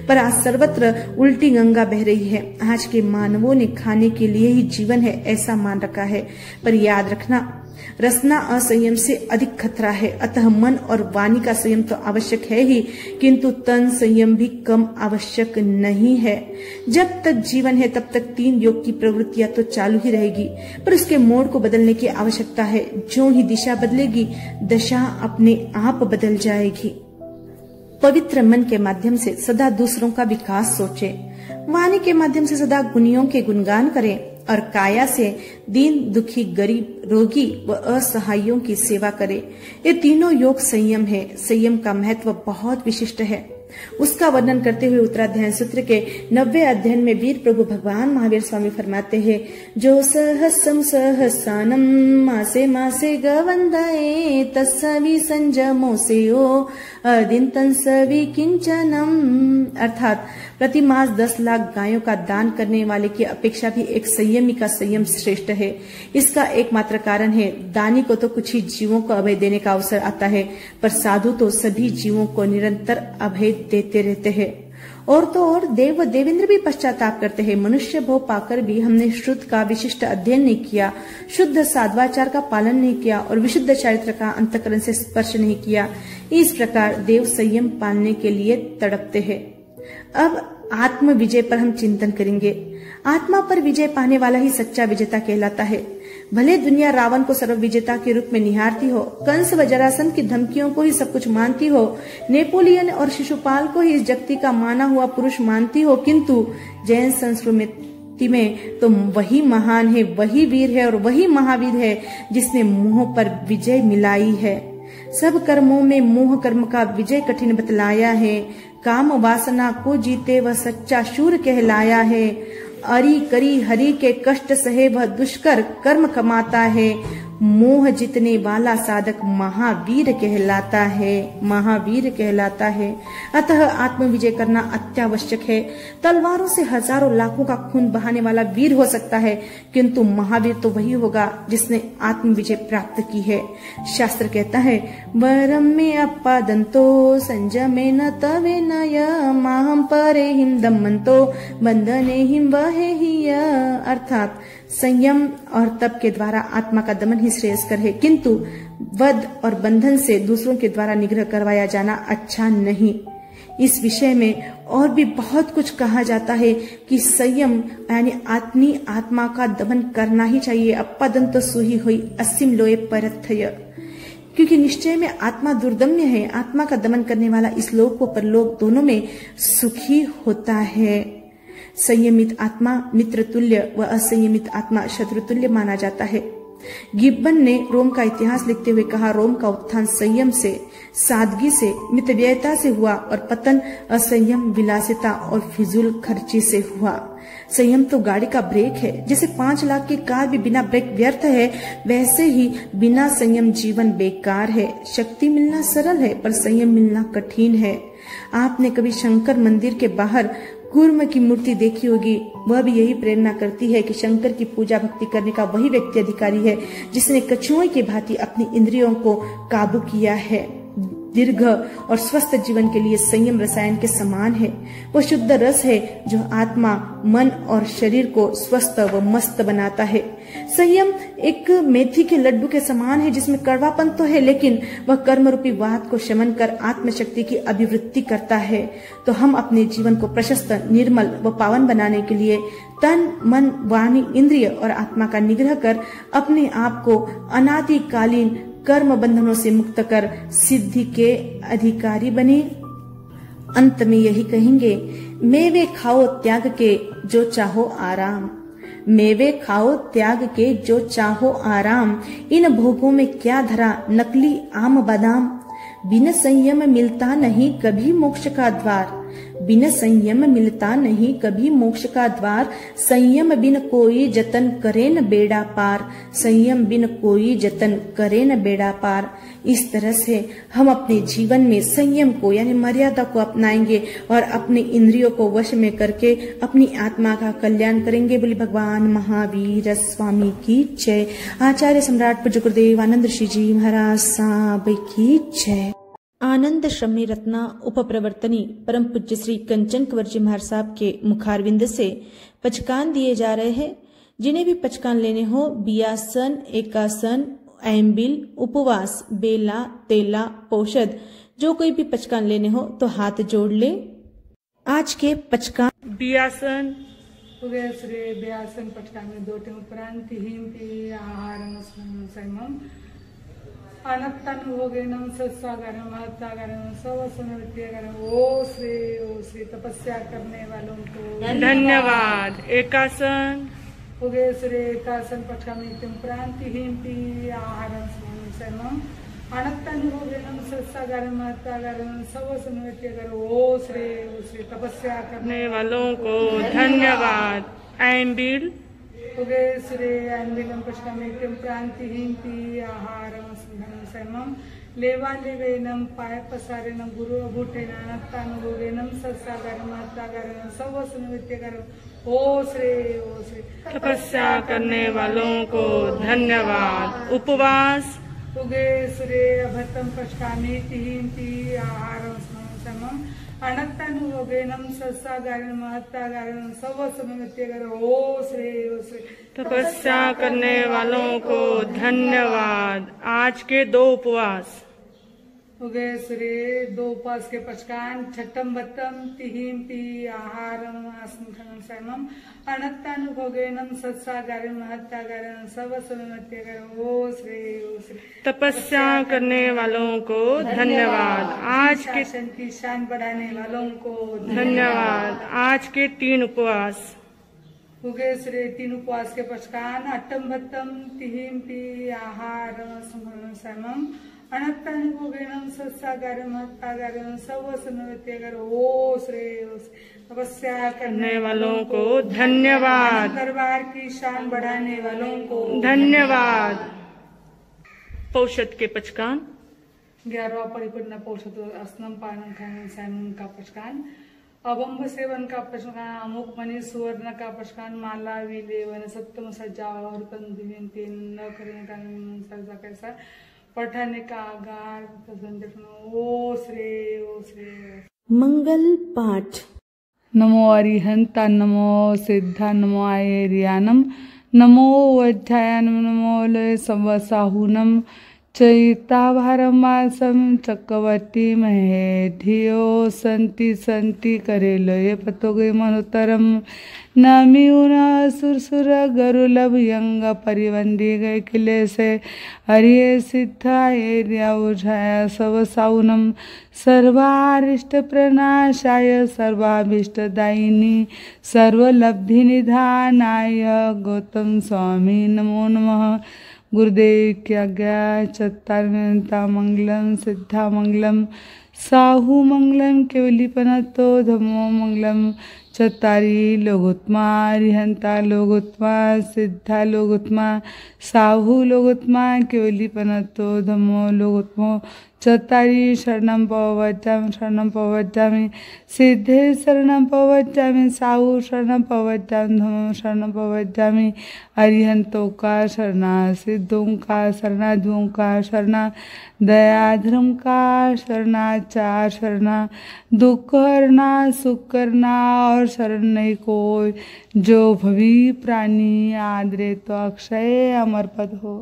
पर आज सर्वत्र उल्टी गंगा बह रही है। आज के मानवों ने खाने के लिए ही जीवन है ऐसा मान रखा है, पर याद रखना, रसना असंयम से अधिक खतरा है। अतः मन और वाणी का संयम तो आवश्यक है ही, किंतु तन संयम भी कम आवश्यक नहीं है। जब तक जीवन है तब तक 3 योग की प्रवृत्तियां तो चालू ही रहेगी, पर उसके मोड़ को बदलने की आवश्यकता है। जो ही दिशा बदलेगी, दशा अपने आप बदल जाएगी। पवित्र मन के माध्यम से सदा दूसरों का विकास सोचे, वाणी के माध्यम से सदा गुणियों के गुणगान करें और काया से दीन दुखी, गरीब, रोगी व असहायों की सेवा करे। ये तीनों योग संयम है। संयम का महत्व बहुत विशिष्ट है। उसका वर्णन करते हुए उत्तराध्याय सूत्र के 90वें अध्ययन में वीर प्रभु भगवान महावीर स्वामी फरमाते हैं, जो सहस्रम सहसानम मासे मासे गवंदये तस्सवि संजमो से ओ अदिन तंसवि किंचनम। अर्थात प्रति मास 10 लाख गायों का दान करने वाले की अपेक्षा भी एक संयमी का संयम श्रेष्ठ है। इसका एकमात्र कारण है, दानी को तो कुछ ही जीवों को अभय देने का अवसर आता है, पर साधु तो सभी जीवों को निरंतर अभय देते रहते हैं। और तो और देव व देवेंद्र भी पश्चाताप करते हैं। मनुष्य भोग पाकर भी हमने श्रुत का विशिष्ट अध्ययन नहीं किया, शुद्ध साध्वाचार का पालन नहीं किया और विशुद्ध चारित्र का अंतःकरण से स्पर्श नहीं किया। इस प्रकार देव संयम पालने के लिए तड़पते हैं। अब आत्म विजय पर हम चिंतन करेंगे। आत्मा पर विजय पाने वाला ही सच्चा विजेता कहलाता है। भले दुनिया रावण को सर्व विजेता के रूप में निहारती हो, कंस व जरासंध की धमकियों को ही सब कुछ मानती हो, नेपोलियन और शिशुपाल को ही इस जगती का माना हुआ पुरुष मानती हो, किंतु जैन संस्कृति में तो वही महान है, वही वीर है और वही महावीर है जिसने मोह पर विजय मिलाई है। सब कर्मों में मोह कर्म का विजय कठिन बतलाया है। काम वासना को जीते वह सच्चा शूर कहलाया है। अरी करी हरि के कष्ट सहे वह दुष्कर कर्म कमाता है। मोह जीतने वाला साधक महावीर कहलाता है, महावीर कहलाता है। अतः आत्म विजय करना अत्यावश्यक है। तलवारों से हजारों लाखों का खून बहाने वाला वीर हो सकता है, किंतु महावीर तो वही होगा जिसने आत्म विजय प्राप्त की है। शास्त्र कहता है, वरम में अपादंतो संजमे न तवे नय माहम परे हिम दमंतो बंधने हिम वहे ही, अर्थात संयम और तप के द्वारा आत्मा का दमन ही श्रेयस्कर है, किंतु वध और बंधन से दूसरों के द्वारा निग्रह करवाया जाना अच्छा नहीं। इस विषय में और भी बहुत कुछ कहा जाता है कि संयम यानी अपनी आत्मा का दमन करना ही चाहिए। अपदंत सुही हुई असीम लोए परथय, क्योंकि निश्चय में आत्मा दुर्दम्य है। आत्मा का दमन करने वाला इस लोक व परलोक दोनों में सुखी होता है। संयमित आत्मा मित्र तुल्य व असंयमित आत्मा शत्रु तुल्य माना जाता है। गिब्बन ने रोम का इतिहास लिखते हुए कहा, रोम का उत्थान संयम से, सादगी से, मितव्ययता से हुआ और पतन असंयम, विलासिता और फिजूल खर्ची से हुआ। संयम तो गाड़ी का ब्रेक है। जैसे 5 लाख की कार भी बिना ब्रेक व्यर्थ है, वैसे ही बिना संयम जीवन बेकार है। शक्ति मिलना सरल है पर संयम मिलना कठिन है। आपने कभी शंकर मंदिर के बाहर कूर्म की मूर्ति देखी होगी। वह भी यही प्रेरणा करती है कि शंकर की पूजा भक्ति करने का वही व्यक्ति अधिकारी है जिसने कछुओं की भांति अपनी इंद्रियों को काबू किया है। दीर्घ और स्वस्थ जीवन के लिए संयम रसायन के समान है। वह शुद्ध रस है जो आत्मा, मन और शरीर को स्वस्थ व मस्त बनाता है। संयम एक मेथी के लड्डू के समान है जिसमें कड़वापन तो है, लेकिन वह कर्म रूपी वात को शमन कर आत्मशक्ति की अभिवृद्धि करता है। तो हम अपने जीवन को प्रशस्त, निर्मल व पावन बनाने के लिए तन, मन, वाणी, इंद्रिय और आत्मा का निग्रह कर अपने आप को अनादिकालीन कर्म बंधनों से मुक्त कर सिद्धि के अधिकारी बने। अंत में यही कहेंगे, मेवे खाओ त्याग के जो चाहो आराम। मेवे खाओ त्याग के जो चाहो आराम, इन भोगों में क्या धरा नकली आम बादाम। बिन संयम मिलता नहीं कभी मोक्ष का द्वार। बिन संयम मिलता नहीं कभी मोक्ष का द्वार। संयम बिन कोई जतन करे न बेड़ा पार। संयम बिन कोई जतन करे न बेड़ा पार। इस तरह से हम अपने जीवन में संयम को यानी मर्यादा को अपनाएंगे और अपने इंद्रियों को वश में करके अपनी आत्मा का कल्याण करेंगे। बोले भगवान महावीर स्वामी की जय। आचार्य सम्राट पूज्य गुरुदेव आनंद ऋषि जी महाराज साहब की जय। आनंद श्रमणी रत्ना उपप्रवर्तनी परम पूज्य श्री कंचन कंवर जी महाराज साहब के मुखारविंद से पचकान दिए जा रहे हैं। जिन्हें भी पचकान लेने हो, बियासन, एकासन, एम्बिल, उपवास, बेला, तेला, पौषध, जो कोई भी पचकान लेने हो तो हाथ जोड़ ले। आज के पचकान बियासन श्री बियासन पचकान में 2 उपरांति हिंती आहारम संयमम अनत्तनुभोगेनम सत्सागरम महत्तागरम सवसनवृत्तिगरम। ओ श्री तपस्या करने वालों को धन्यवाद। एकासन उगे श्री एकासन पठमित्यम प्रांतिहींति आहारम समम अनत्तनुभोगेनम सत्सागरम महत्तागरम सवसनवृत्तिगरम। ओ श्री तपस्या करने वालों को धन्यवाद। एम्बिल उगे श्री अन्विलम पश्चिम प्रांतिहींति आहारम समम लेवा लेवेनम पाय पसारेनम गुरु अभूटेनम अनत्तानुभोगेनम सत्सागरम महत्तागरम सवसनवृत्तिगरम। ओ श्री तपस्या करने वालों को धन्यवाद। उपवास उगे श्री अभतम पश्कामी तिहींति आहारम समम अनंतानुभोगेनम सत्सागारेण महत्तागारेण सर्वसमवेत्यगर ओ श्री। तपस्या करने वालों को धन्यवाद। आज के 2 उपवास उगे श्री 2 उपवास के पचकान छठम बत्तम तिहिम ति आहारम आसनम समम अनंतानुभोगेनम सत्सागारेण महत्तागारेण सर्वसमवेत्यगर ओ श्री। तपस्या करने वालों को धन्यवाद। आज के शासन की शान बढ़ाने वालों को धन्यवाद। आज के 3 उपवास उगे श्री 3 उपवास के पचकान अट्टम भत्तम तिहिम ति आहार समम अनंतानुभोगेनम सत्सागारेण महत्तागारेण सर्वसमवेत्यगर ओ श्री। तपस्या करने वालों को धन्यवाद। दरबार की शान बढ़ाने वालों को धन्यवाद। पौषध के पचकान 11वां परिपूर्ण पौषध स्नम पानम खानम सैमन का पचकान अभंग सेवन का पचकान अमुक मणि सुवर्ण का पचकान माला विलेवन सप्तम सज्जा और कंदिन न करने का सज्जा कैसा पठाने का आगार ओ श्री। मंगल पाठ। नमो अरिहंता नमो सिद्धा नमो आयर्यानम नमो वज्रायानम नमो लय संवसाहुनम चैताभारमासम चक्रवर्ती महे धियो संति संति करे लय पतोगे मनोतरम नमिउना सुरसुर गरुलभ यंग परिवंदी गए किले से हरिये सिद्धा एर्या उझाया सवसाउनम सर्वारिष्ट प्रणाशाय सर्वाभीष्टदायिनी सर्वलब्धि निधानाय गौतम स्वामी नमो नमः। गुरुदेव की आज्ञा चत्तारता मंगलम सिद्धा मंगलम साहू मंगलम केवलीपनतो धम्मो मंगलम चत्तारी लोगोत्मा रिहंता लोगोत्मा सिद्धा लोगोत्मा साहू लोगोत्मा केवलीपनतो धम्मो लोगोत्मो चत्तारी शरणं पवज्जामि सिद्धे शरणं पवज्जामि साहू शरणं पवज्जामि धम्मो शरणं पवज्जामि अरिहंतों का शरणा सिद्धों का शरणा धुओं का शरणा दयाधर्म का शरणा चार शरणा दुख हरना सुख करना और शरण नहीं कोई जो भवी प्राणी आदरे तो अक्षय अमर पद हो।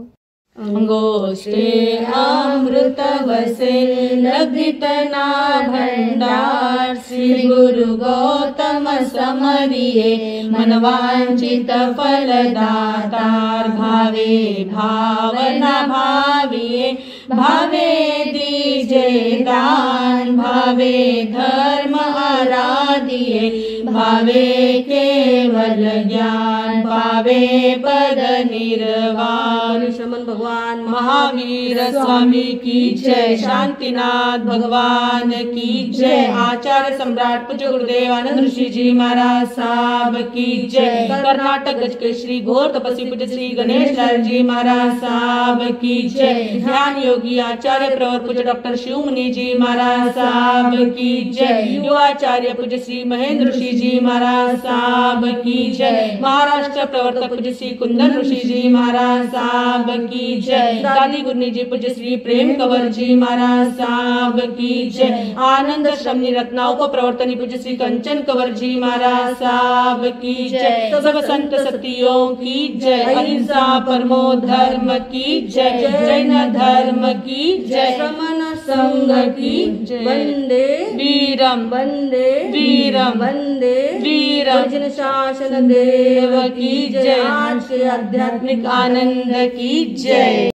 अंगोष्ठे अमृत वसे लगितना भंडार श्री गुरु गौतम समरिये मनवांचित फलदातार भावे भावना भाविये भावे दीजे दान भावे धर्म आराधिये भावे केवल ज्ञान पावे पद निर्वाण। श्रमण भगवान महावीर स्वामी की जय। शांतिनाथ भगवान की जय। आचार्य सम्राट पूज्य गुरुदेव आनंद ऋषि जी महाराज साहब की जय। कर्नाटक गज के श्री घोर तपस्वी पूज्य श्री गणेश लाल जी महाराज साहब की जय। ध्यान योगी आचार्य प्रवर पूज्य डॉक्टर शिवमुनि जी महाराज साहब की जय। युवाचार्य पूज्य श्री महेंद्र ऋषि जी महाराज साहब की जय। महाराष्ट्र प्रवर्तक पूज्य श्री कुंदन ऋषि जी महाराज साहब की जय। दादी गुरनी जी पूज्य श्री प्रेम कंवर जी महाराज साहब की जय। आनंद श्रम रत्ना उप प्रवर्तनी पूज्य श्री कंचन कंवर जी महाराज साहब की जय। सब संत सतियों की जय। अहिंसा परमो धर्म की जय। जैन धर्म की जय। श्रमण संघ की जय। वंदे वीरम वंदे वीरम वंदे वीरम। अर्जुन शासन देव की जय। आध्यात्मिक आनंद की जय।